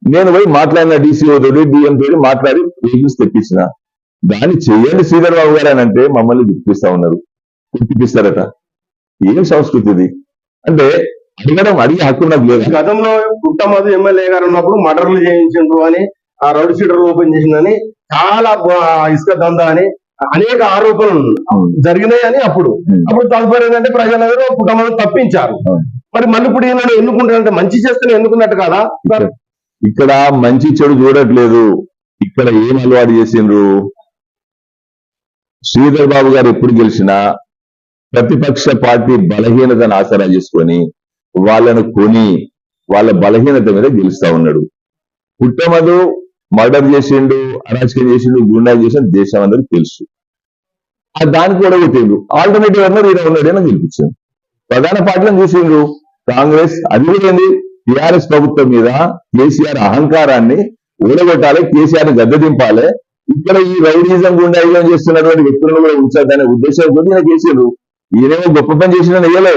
Speaker 3: నేను పోయి మాట్లాడిన DCO తోటి DM తోటి మాట్లాడి వెహికల్స్ తెప్పించిన. దాన్ని చెయ్యండి శ్రీధర్ బాబు గారు అని అంటే మమ్మల్ని గుర్తిస్తా ఉన్నారు, గుర్తిపిస్తారట. ఏం సంస్కృతి ఇది అంటే అడిగే హక్కు నాకు లేదు.
Speaker 2: గతంలో పుట్టమధు ఎమ్మెల్యే గారు ఉన్నప్పుడు మర్డర్లు చేయించిండ్రు అని, ఆ రౌడీ షీటర్ ఓపెన్ చేసిందని, చాలా ఇసుక దందా అని అనేక ఆరోపణలు జరిగినాయి అని అప్పుడు తదుపరి ఏంటంటే ప్రజలందరూ పుట్టమధు తప్పించారు. మరి మళ్ళీ ఇప్పుడు ఈయన ఎన్నుకుంటారంటే మంచి చేస్తేనే ఎన్నుకున్నట్టు కదా.
Speaker 3: ఇక్కడ మంచి చెడు చూడట్లేదు, ఇక్కడ ఏం అలవాటు చేసిండ్రు. శ్రీధర్ బాబు గారు ఎప్పుడు గెలిచినా ప్రతిపక్ష పార్టీ బలహీనతను ఆసరా చేసుకొని వాళ్ళను కొని వాళ్ళ బలహీనత మీద గెలుస్తా ఉన్నాడు. పుట్టమధు మర్డర్ చేసిండు, అరాచకం చేసిండు, గుండా చేసిండు, దేశం అందరికి తెలుసు. దానికి కూడా కొట్టిండు. ఆల్టర్నేటివ్ అన్నారు, ఈయన ఉన్నాడు అని గెలిపించాడు. ప్రధాన పార్టీలను చూసిండ్రు, కాంగ్రెస్ అది కూడా ఏంది, టీఆర్ఎస్ ప్రభుత్వం మీద కేసీఆర్ అహంకారాన్ని ఊడగొట్టాలి, కేసీఆర్ ని గద్దెదింపాలి, ఇక్కడ ఈ రౌడీజం గుండాయిజం చేస్తున్నటువంటి వ్యక్తులను కూడా ఉంచాలనే ఉద్దేశంతో ఈయన చేసిండ్రు. ఈయనేమో గొప్ప పని చేసిన వేయలే,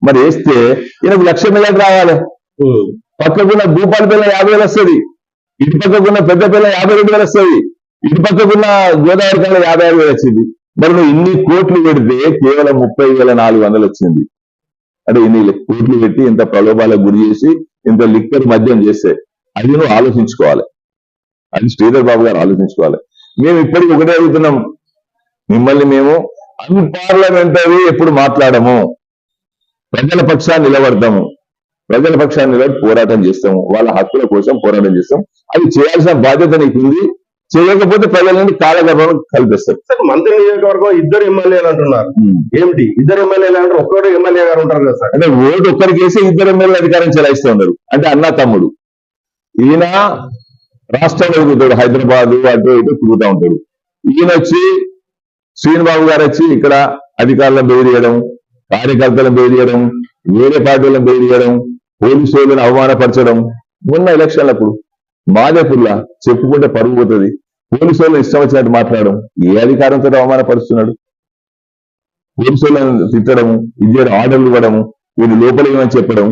Speaker 3: మరి వేస్తే ఈయనకు 1,00,000 మెజార్టీ రావాలి. పక్కకున్న భూపాలపల్లి 50,000 వస్తుంది, ఇటు పక్కకున్న పెద్దపల్లి 52,000 వస్తుంది, ఇటు పక్కకున్న గోదావరి కల్లా 56,000 వచ్చింది. మరి నువ్వు ఇన్ని కోట్లు పెడితే కేవలం 30,400 వచ్చింది. అంటే ఇన్ని కోట్లు పెట్టి ఇంత ప్రలోభాలకు గురి చేసి ఇంత లిక్కర్ మద్యం చేస్తే అది నువ్వు ఆలోచించుకోవాలి, అది శ్రీధర్ బాబు గారు ఆలోచించుకోవాలి. మేము ఇప్పటికీ ఒకటే అడుగుతున్నాం, మిమ్మల్ని మేము అన్పార్లమెంటరీ ఎప్పుడు మాట్లాడము, ప్రజల పక్షాన్ని నిలబడతాము, ప్రజల పక్షాన్ని నిలబడి పోరాటం చేస్తాము, వాళ్ళ హక్కుల కోసం పోరాటం చేస్తాం. అది చేయాల్సిన బాధ్యత నీకుంది, చేయకపోతే ప్రజల నుండి కాలగర్భం కల్పిస్తారు.
Speaker 2: మంత్రి నియోజకవర్గం 2 ఎమ్మెల్యేలు అంటున్నారు, ఏమిటి 2 ఎమ్మెల్యేలు అంటారు? ఒక్కడే ఎమ్మెల్యే గారు ఉంటారు కదా సార్.
Speaker 3: అంటే ఓటు ఒక్కరికేసి 2 ఎమ్మెల్యేలు అధికారం చెలాయిస్తూ ఉన్నారు, అంటే అన్న తమ్ముడు. ఈయన రాష్ట్రంలో తిరుగుతాడు, హైదరాబాద్ అటు ఇటు తిరుగుతూ ఉంటాడు. ఈయన వచ్చి శ్రీనిబాబు గారు వచ్చి ఇక్కడ అధికారులను బెదిరియడం, కార్యకర్తలను బెదిరియడం, వేరే పార్టీలను బెదిరియడం, పోలీసు వాళ్ళని అవమానపరచడం. మొన్న ఎలక్షన్లప్పుడు మాదేపుల్లా చెప్పుకుంటే పరుగు పోతుంది, పోలీసు వాళ్ళని ఇష్టం వచ్చినట్టు మాట్లాడడం. ఏ అధికారంతో అవమానపరుస్తున్నాడు? పోలీసు వాళ్ళని తిట్టడము, ఇద్దరు ఆర్డర్లు ఇవ్వడము, వీళ్ళు లోపలికి చెప్పడం,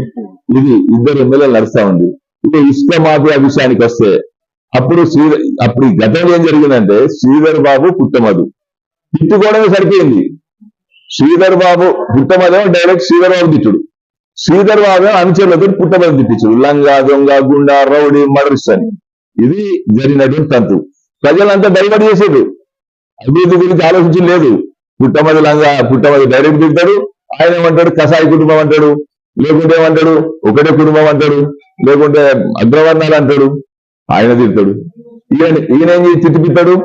Speaker 3: ఇది 2 ఎమ్మెల్యేలు నడుస్తా ఉంది. ఇక ఇసుక మాఫియా విషయానికి వస్తే అప్పుడు ఈ గతంలో ఏం జరిగిందంటే శ్రీధర్ బాబు పుట్టమధు తిట్టుకోవడమే సరిపోయింది. శ్రీధర్ బాబు పుట్టమధు డైరెక్ట్ శ్రీధర్ బాబు తిట్టుడు, శ్రీధర్ బాబు అనుచరులతో పుట్టమధు తిట్టించుడు, లంగా దొంగ గుండా రౌడీ మర్డర్స్ అని. ఇది జరిగినటువంటి తంతు. ప్రజలంతా డైవర్ట్ చేసేది, అభివృద్ధి గురించి ఆలోచించి లేదు. పుట్టమధు డైరెక్ట్ తింటాడు, ఆయన ఏమంటాడు కసాయి కుటుంబం అంటాడు, లేకుంటే ఏమంటాడు ఒకటే కుటుంబం అంటాడు, లేకుంటే అగ్రవర్ణాలు అంటాడు, ఆయన తిడతాడు. ఈయన ఏం చేసి తిట్టిపిస్తాడు,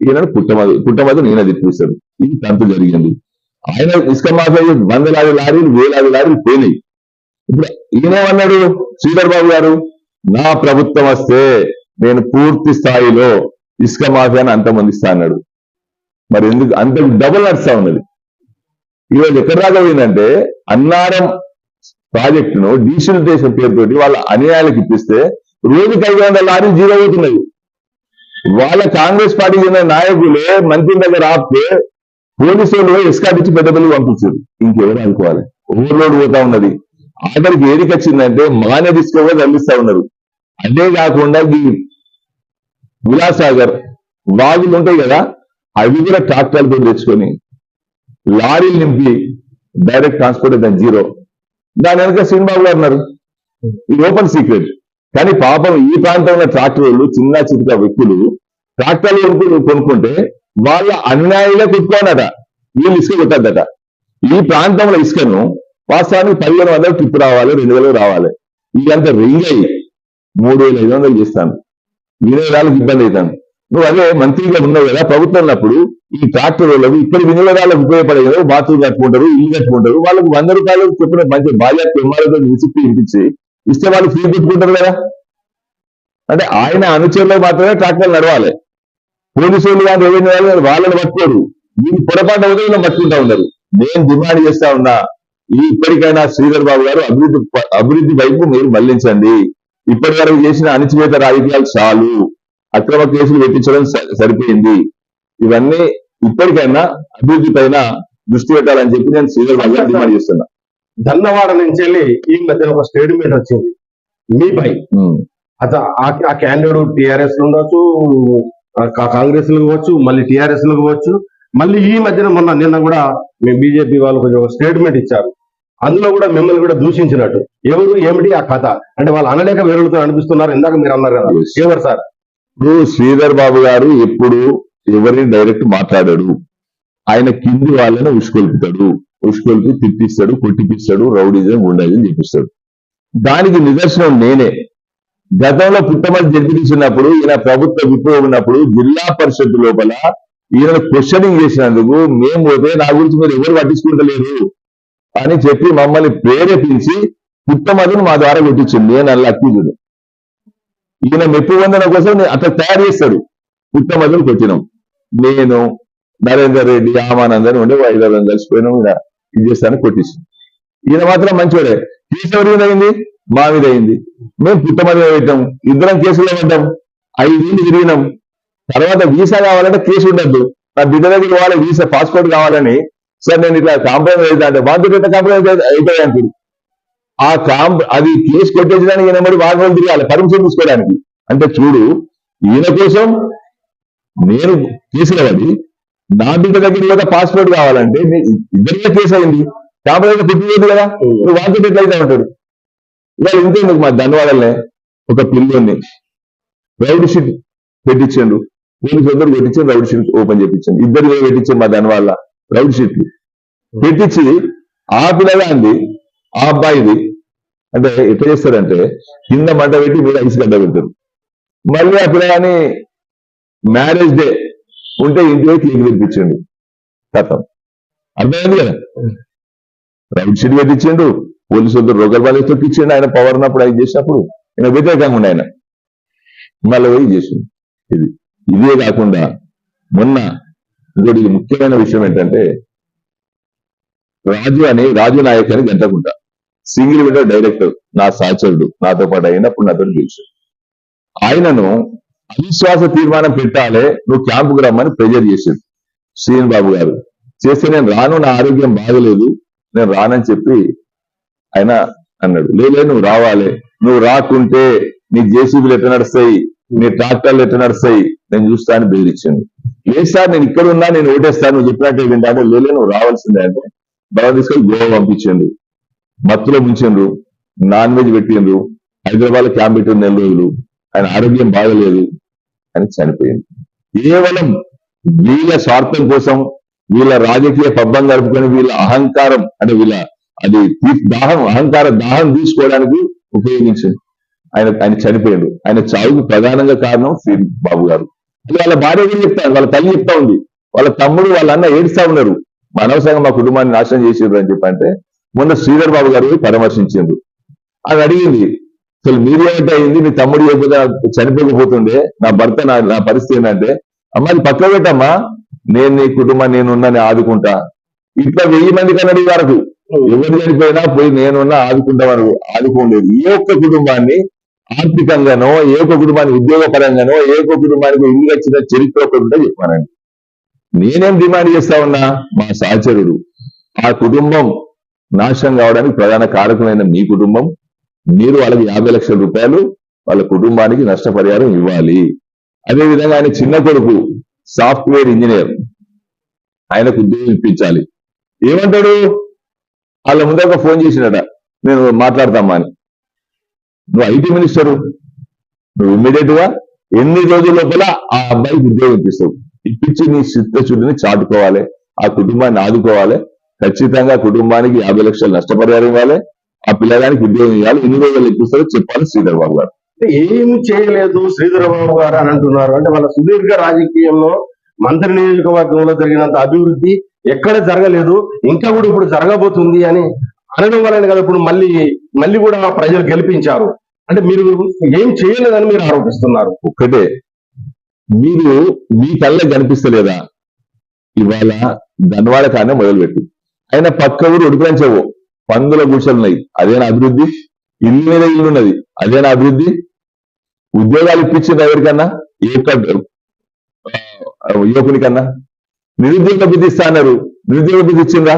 Speaker 3: ఈయన పుట్టమధు ఈయన తిట్టిపిస్తాడు. ఇది తంతు జరిగింది. ఆయన ఇసుక మాఫియా 100,000 లారీలు 1,000 లారీలు పోయినాయి. ఇప్పుడు ఈయనేమన్నాడు శ్రీధర్ బాబు గారు, నా ప్రభుత్వం వస్తే నేను పూర్తి స్థాయిలో ఇసుక మాఫియాని అంతమందిస్తా అన్నాడు. మరి ఎందుకు అంత డబుల్ నడుస్తా ఉన్నది? ఈరోజు ఎక్కడ దాకా పోయిందంటే అన్నారం ప్రాజెక్టును డీసిలిటేషన్ పేరుతోటి వాళ్ళ అన్యాయాలకు ఇప్పిస్తే రోజుకి 500 లారీలు జీరో అవుతున్నాయి. వాళ్ళ కాంగ్రెస్ పార్టీ చెందిన నాయకులే మంత్రి దగ్గర ఆపితే పోలీసులు ఎస్కాట్ ఇచ్చి పెద్దపల్లి పంపించారు. ఇంకెవరు అనుకోవాలి? ఓవర్లోడ్ పోతా ఉన్నది. ఆఖరికి ఏడికి వచ్చిందంటే మానే తీసుకోగా తరలిస్తా ఉన్నారు. అదే కాకుండా ఈ విలాసాగర్ వాగులు ఉంటాయి కదా, అవి కూడా ట్రాక్టర్లతో తెచ్చుకొని లారీలు నింపి డైరెక్ట్ ట్రాన్స్పోర్ట్ అయితే జీరో. దాని వెనక శ్రీనిబాబు గారు ఉన్నారు. ఇది ఓపెన్ సీక్రెట్. కానీ పాపం ఈ ప్రాంతంలో ట్రాక్టర్లు చిన్న చిన్న వ్యక్తులు ట్రాక్టర్లు కొనుక్కుంటే వాళ్ళ అన్యాయంగా కొట్టుకోనట, వీళ్ళు ఇసుక కొట్టద్దట. ఈ ప్రాంతంలో ఇసుకను వాస్తవానికి 1,500 ట్రిప్ రావాలి, 2,000 రావాలి. ఇదంతా రింగ్ అయ్యి 3,500 చేస్తాను, వినియోగదారులకు ఇబ్బంది అవుతాను. నువ్వు అదే మంత్రిగా ఉన్నావు కదా ప్రభుత్వం ఉన్నప్పుడు, ఈ ట్రాక్టర్ వాళ్ళకు ఇక్కడ వినియోగదారులకు ఉపయోగపడే కదా, బాత్రూమ్ కట్టుకుంటారు, ఇల్లు కట్టుకుంటారు, వాళ్ళకు 100 రూపాయలు చెప్పిన మంచి బాధ్యత ఎంఆర్ఓతో విసిప్పి ఇప్పించి ఇస్తే వాళ్ళు ఫీ పెట్టుకుంటారు కదా. అంటే ఆయన అనుచరులకు మాత్రమే ట్రాక్టర్లు నడవాలి. పోలీసు వాళ్ళు కానీ రెవెన్యూ వాళ్ళు వాళ్ళని పట్టుకోరు. దీన్ని పొరపాటు అవుతుందో పట్టుకుంటా ఉన్నారు. నేను డిమాండ్ చేస్తా ఉన్నా, ఇప్పటికైనా శ్రీధర్ బాబు గారు అభివృద్ధి వైపు మీరు మళ్లించండి. ఇప్పటి వరకు చేసిన అణచివేత రాజకీయాలు చాలు, అక్రమ కేసులు పెట్టించడం సరిపోయింది. ఇవన్నీ ఇప్పటికైనా అభివృద్ధి పైన దృష్టి పెట్టాలని చెప్పి నేను శ్రీధర్ బాబు గారు డిమాండ్ చేస్తున్నా.
Speaker 2: ధన్నవాడ నుంచి వెళ్ళి ఈ మధ్యన ఒక స్టేట్మెంట్ వచ్చింది మీపై. ఆ క్యాండిడేట్ టిఆర్ఎస్ లో ఉండొచ్చు, కాంగ్రెస్ లో కావచ్చు, మళ్ళీ టిఆర్ఎస్ లో కావచ్చు, మళ్ళీ ఈ మధ్యన నిన్న కూడా మేము బీజేపీ వాళ్ళు కొంచెం స్టేట్మెంట్ ఇచ్చారు. అందులో కూడా మిమ్మల్ని కూడా దూషించినట్టు. ఎవరు ఏమిటి ఆ కథ అంటే వాళ్ళు అనలేక వేరులతో అనిపిస్తున్నారు. ఇందాక మీరు అన్నారు కదా, ఎవరు సార్?
Speaker 3: ఇప్పుడు శ్రీధర్ బాబు గారు ఎప్పుడు ఎవరిని డైరెక్ట్ మాట్లాడాడు. ఆయన కింది వాళ్ళని ఉష్కొల్పి తిట్టిస్తాడు, కొట్టిపిస్తాడు, రౌడీజం గుండాయిజం చేపిస్తాడు. దానికి నిదర్శనం నేనే. గతంలో పుట్టమల్లి జడ్పీటీసినప్పుడు ఈయన ప్రభుత్వ విప్లవం ఉన్నప్పుడు జిల్లా పరిషత్ లోపల ఈయన క్వశ్చనింగ్ చేసినందుకు మేము పోతే నా గురించి మీరు ఎవరు పట్టించుకుంటలేరు అని చెప్పి మమ్మల్ని ప్రేరేపించి పుట్టమల్లిని మా ద్వారా కొట్టించింది. నేను అలా అక్యూజుడు. ఈయన మెప్పు పొందడం కోసం అట్లా తయారు చేస్తాడు. పుట్టమల్లిని కొట్టినాం. నేను, నరేందర్ రెడ్డి, ఆమానందని ఉండే 5 కలిసిపోయినాం. ఇలా ఇది చేస్తాను కొట్టించాం. ఈయన మాత్రం మంచివాడే. కేసు ఎవరి మీద అయింది? మా మీద అయింది. మేము పుట్టమల్లి పెట్టాం. ఇద్దరం కేసులో పడ్డాం. 5 ఏళ్ళు తిరిగినాం. తర్వాత వీసా కావాలంటే కేసు ఉండద్దు. నా బిడ్డ దగ్గర వాళ్ళ వీసా పాస్పోర్ట్ కావాలని సార్ నేను ఇట్లా కాంప్రమైజ్ అవుతా అంటే బాధ్యత కాంప్రమైజ్ అయిపోయాయి అంటారు. అది కేసు కొట్టేసడానికి ఈయన మరి 4 రోజులు తిరగాలి పర్మిషన్ తీసుకోవడానికి. అంటే చూడు, ఈయన కోసం నేను కేసులో పడి నా బిడ్డ దగ్గర లేదా పాస్పోర్ట్ కావాలంటే ఇద్దరిలో కేసు అయింది. కాంప్రమైజ్ పుట్టింది కదా, నువ్వు బాధ్యత ఎట్లయితే ఉంటాడు. ఇవాళ ఇంతేందుకు మా ధన్యవాదాలనే ఒక పిల్లోని రౌడ్ షీట్ పెట్టించండు. పోలీసు అందరూ పెట్టించాను, రౌడ్ షీట్ ఓపెన్ చేయించాను. ఇద్దరు పెట్టించాను మా దానివల్ల రౌడ్ షీట్ పెట్టించి ఆ పిల్లగాంది ఆ అబ్బాయిది అంటే ఎట్లా చేస్తారంటే కింద మంట పెట్టి మీద ఐస్ గడ్డ పెడతారు. మళ్ళీ ఆ పిల్లగాని మ్యారేజ్ డే ఉంటే ఇంటికి కేక్ తెప్పించండి. కథం అర్థమైంది కదా. రౌడ్ షీట్ పెట్టించండు, పోలీసు వద్దరు రోగల్ బాలేజ్ తొక్కించండి. ఆయన పవర్ ఉన్నప్పుడు ఆయన చేసినప్పుడు ఆయన వ్యతిరేకంగా ఉండి ఆయన మళ్ళీ పోయి చేసింది. ఇదే కాకుండా మొన్న ఇంకోటి ముఖ్యమైన విషయం ఏంటంటే రాజు నాయక్ అని గంటకుంట సింగిల్ విండో డైరెక్టర్ నా సహచరుడు, నాతో పాటు అయినప్పుడు నాతో తెలుసు. ఆయనను అవిశ్వాస తీర్మానం పెట్టాలి, నువ్వు క్యాంపుకు రమ్మని ప్రెజర్ చేశాడు శ్రీన్ బాబు గారు. చేస్తే నేను రాను, నా ఆరోగ్యం బాగలేదు, నేను రానని చెప్పి ఆయన అన్నాడు. లేదు నువ్వు రావాలి, నువ్వు రాకుంటే నీ జేసీబీలు ఎట్లా నడుస్తాయి, నీ ట్రాక్టర్లు ఎట్లా నడుస్తాయి, నేను చూస్తా అని బెదిరించాను. లేదు సార్ నేను ఇక్కడ ఉన్నా, నేను ఓటేస్తాను, నువ్వు చెప్పినట్టే వింటాను. లేదు నువ్వు రావాల్సిందే అంటే బలం తీసుకొని గోవా పంపించండు. మత్తులో ముంచండ్రు, నాన్ వెజ్ పెట్టిండ్రు. హైదరాబాద్ క్యాంప్ పెట్టిన 4 రోజులు. ఆయన ఆరోగ్యం బాగలేదు అని చనిపోయింది. కేవలం వీళ్ళ స్వార్థం కోసం, వీళ్ళ రాజకీయ పబ్బం గడుపుకొని, వీళ్ళ అహంకారం అంటే అది అహంకార దాహం తీసుకోవడానికి ఉపయోగించింది. ఆయన చనిపోయాడు. ఆయన చావుకు ప్రధానంగా కారణం శ్రీ బాబు గారు. వాళ్ళ భార్య కూడా చెప్తాను, వాళ్ళ తల్లి చెప్తా ఉంది, వాళ్ళ తమ్ముడు వాళ్ళ అన్న ఏడుస్తా ఉన్నారు, మా అనవసరంగా మా కుటుంబాన్ని నాశనం చేసిండ్రు అని చెప్పంటే మొన్న శ్రీధర్ బాబు గారు పరామర్శించిండ్రు. అది అడిగింది, అసలు మీరేమంటే అయింది, మీ తమ్ముడు చనిపోకపోతుండే, నా భర్త నా పరిస్థితి ఏంటంటే, అమ్మ అది పక్క పెట్టమ్మా, నేను నీ కుటుంబాన్ని నేనున్నాను ఆదుకుంటా. ఇట్లా 1000 మంది కన్నడి వరకు ఎవరు చనిపోయినా పోయి నేనున్నా ఆదుకుంటామని ఆదుకోలేదు. ఏ ఒక్క కుటుంబాన్ని ఆర్థికంగానో, ఏ ఒక్క కుటుంబానికి ఉద్యోగపరంగానో, ఏ ఒక్క కుటుంబానికి ఇల్లు వచ్చిన చరిత్ర ఒకటి చెప్పానండి. నేనేం డిమాండ్ చేస్తా ఉన్నా, మా సహచరుడు ఆ కుటుంబం నాశనం కావడానికి ప్రధాన కారకమైన మీ కుటుంబం, మీరు వాళ్ళకి 50 లక్షల రూపాయలు వాళ్ళ కుటుంబానికి నష్టపరిహారం ఇవ్వాలి. అదేవిధంగా ఆయన చిన్న కొడుకు సాఫ్ట్వేర్ ఇంజనీర్, ఆయనకు ఉద్యోగం ఇప్పించాలి. ఏమంటాడు, వాళ్ళ ముందర ఫోన్ చేసినట, నేను మాట్లాడతామా అని. నువ్వు ఐటీ మినిస్టరు, నువ్వు ఇమ్మీడియట్ గా ఎన్ని రోజుల లోపల ఆ అబ్బాయికి ఉద్యోగం ఇప్పిస్తావు. ఇప్పించి నీ చిత్తశుద్ధిని చాటుకోవాలి, ఆ కుటుంబాన్ని ఆదుకోవాలి. ఖచ్చితంగా కుటుంబానికి 50 లక్షలు నష్టపరిహారం ఇవ్వాలి, ఆ పిల్లగానికి ఉద్యోగం ఇవ్వాలి. ఎన్ని రోజులు ఇప్పిస్తారో చెప్పాలి శ్రీధర్ బాబు గారు.
Speaker 2: ఏం చేయలేదు శ్రీధర్ బాబు గారు అని అంటున్నారు. అంటే వాళ్ళ సుదీర్ఘ రాజకీయంలో మంత్రి నియోజకవర్గంలో జరిగినంత అభివృద్ధి ఎక్కడ జరగలేదు, ఇంకా కూడా ఇప్పుడు జరగబోతుంది అని అనడం వలన కదా ఇప్పుడు మళ్ళీ కూడా ప్రజలు గెలిపించారు. అంటే మీరు ఏం చేయలేదని మీరు ఆరోపిస్తున్నారు.
Speaker 3: ఒక్కటే, మీరు మీ కళ్ళకి కనిపిస్తలేదా? ఇవాళ ధన్వాడ కానే మొదలుపెట్టి ఆయన పక్క ఊరు ఉడిపించవు, పందుల గుడిసెలు ఉన్నాయి, అదేనా అభివృద్ధి? ఇల్లు మీద ఇల్లు ఉన్నది, అదేనా అభివృద్ధి? ఉద్యోగాలు ఇప్పించింది ఎవరికన్నా? ఏ ఒక్క యువకునికన్నా? నిరుద్యోగ బుద్ధి ఇస్తా అన్నారు, నిరుద్యోగ బుద్ధి ఇచ్చిందా?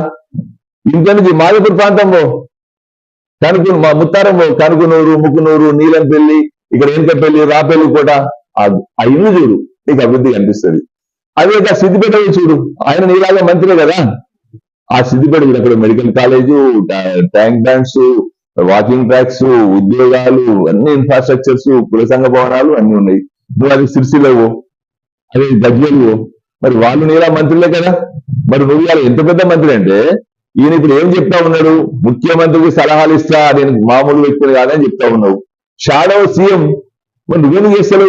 Speaker 3: ఇంట్లో నుంచి మాదపూర్ ప్రాంతంలో మా ముత్తారం, కనుకునూరు, ముక్కునూరు, నీలంపల్లి, ఇక్కడ ఎంకపల్లి, రాపల్లి కోట, ఆ ఇల్లు చూడు, నీకు అభివృద్ధి కనిపిస్తుంది. అదే సిద్దిపేట చూడు, ఆయన నీలాగా మంత్రే కదా. ఆ సిద్దిపేట చూడు, అక్కడ medical college, tank bands, walking tracks, ఉద్యోగాలు, అన్ని ఇన్ఫ్రాస్ట్రక్చర్స్, కుల సంఘ భవనాలు అన్ని ఉన్నాయి. నువ్వు అది సిరిసిల్లవో, అది గజ్వేలువో, మరి వాళ్ళు నీలా మంత్రులే కదా. మరి నువ్వు ఇవాళ ఎంత పెద్ద మంత్రి అంటే, ఈయన ఇప్పుడు ఏం చెప్తా ఉన్నాడు? ముఖ్యమంత్రికి సలహాలు ఇస్తా, నేను మామూలు వ్యక్తిని కాదని చెప్తా ఉన్నావు. షాడో సీఎం, మరి నువ్వేం చేస్తావు?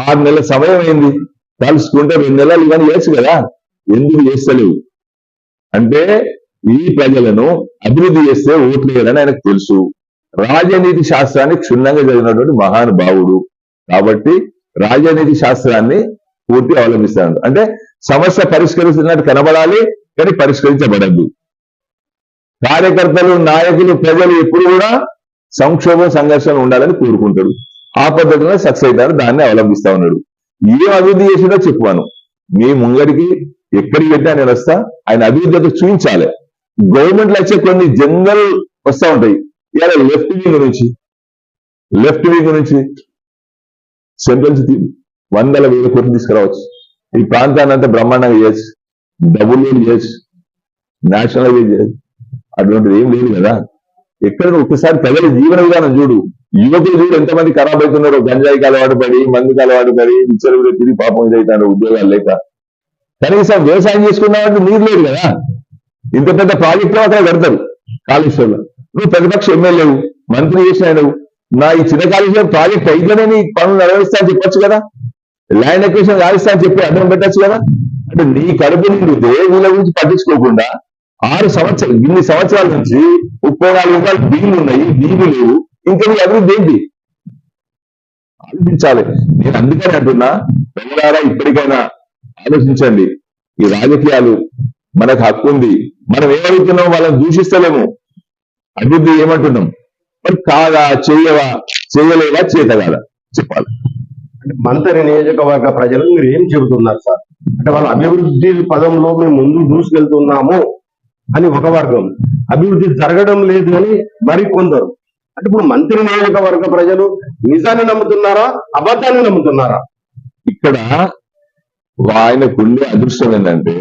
Speaker 3: 6 నెలల సమయం అయింది, కలుసుకుంటే 2 నెలలు ఇవన్నీ చేయొచ్చు కదా, ఎందుకు చేస్తలేవు? అంటే ఈ ప్రజలను అభివృద్ధి చేస్తే ఓట్లు వేయాలని ఆయనకు తెలుసు. రాజనీతి శాస్త్రాన్ని క్షుణ్ణంగా చదివినటువంటి మహానుభావుడు కాబట్టి రాజనీతి శాస్త్రాన్ని పూర్తి అవలంబిస్తాడు. అంటే సమస్య పరిష్కరిస్తున్నట్టు కనబడాలి, కానీ పరిష్కరించబడద్దు. కార్యకర్తలు, నాయకులు, ప్రజలు ఎప్పుడు కూడా సంక్షోభం, సంఘర్షణ ఉండాలని కోరుకుంటాడు. ఆ పద్ధతిలో సక్సెస్ అవుతారు, దాన్ని అవలంబిస్తా ఉన్నాడు. ఏం అభివృద్ధి చేసిందో చెప్పాను, మీ ముంగడికి ఎక్కడికి పెట్టా నేను వస్తా, ఆయన అభివృద్ధి చూపించాలి. గవర్నమెంట్ లో వచ్చే కొన్ని జనరల్ వస్తా ఉంటాయి. ఇలా లెఫ్ట్ వింగ్ నుంచి సెంట్రల్ 100,000 కోట్లు తీసుకురావచ్చు. ఈ ప్రాంతాన్ని అంతా బ్రహ్మాండంగా చేయొచ్చు, డబుల్ చేయొచ్చు, నేషనల్ చేయొచ్చు. అటువంటిది ఏం లేదు కదా. ఎక్కడ ఒక్కసారి ప్రజల జీవన విధానం చూడు, యువకులు చూడు ఎంతమంది ఖరాబ్ అవుతున్నారో, గంజాయికి అలవాటు పడి, మందుకి అలవాటు పడి, విచ్చలు తిరిగి పాపం ఇదవుతారు, ఉద్యోగాలు లేక. కనీసం వ్యవసాయం చేసుకున్నామంటే నీరు లేదు కదా. ఇంత పెద్ద ప్రాజెక్టు అక్కడ కడతారు కాళేశ్వరంలో. నువ్వు ప్రతిపక్ష ఎమ్మెల్యేవు, మంత్రి చేసిన నా ఈ చిన్న కాళేశ్వరం ప్రాజెక్ట్ అయితేనే నీ పనులు నెరవేరుస్తా అని చెప్పొచ్చు కదా, ల్యాండ్ ఎక్వేషన్ రాయిస్తా అని చెప్పి అడ్డం పెట్టచ్చు కదా. అంటే నీ కడుపు నిండితే వీళ్ళ గురించి పట్టించుకోకుండా 6 సంవత్సరాలు, ఇన్ని సంవత్సరాల నుంచి 34 రూపాయలు బిల్లు ఉన్నాయి, బిల్లు లేవు, ఇంకా నీ అభివృద్ధి ఏంటి? ఆలోచించాలి. నేను అందుకని అంటున్నా, ప్రజలారా ఇప్పటికైనా ఆలోచించండి. ఈ రాజకీయాలు మనకు హక్కు ఉంది, మనం ఏమడుగుతున్నాం, వాళ్ళని దూషిస్తలేము. అభివృద్ధి ఏమంటున్నాం, మరి కాదా, చేయలేదా, చేత కాదా చెప్పాలి.
Speaker 2: అంటే మంతరి నియోజకవర్గ ప్రజలకు మీరు ఏం చెబుతున్నారు సార్? అంటే వాళ్ళ అభివృద్ధి పదంలో మేము ముందు దూసుకెళ్తున్నాము అని ఒక వర్గం, అభివృద్ధి జరగడం లేదు అని మరి కొందరు. అంటే ఇప్పుడు మంత్రి నియోజకవర్గ ప్రజలు నిజాన్ని నమ్ముతున్నారా, అబద్ధాన్ని నమ్ముతున్నారా?
Speaker 3: ఇక్కడ ఆయనకుండే అదృష్టం ఏంటంటే,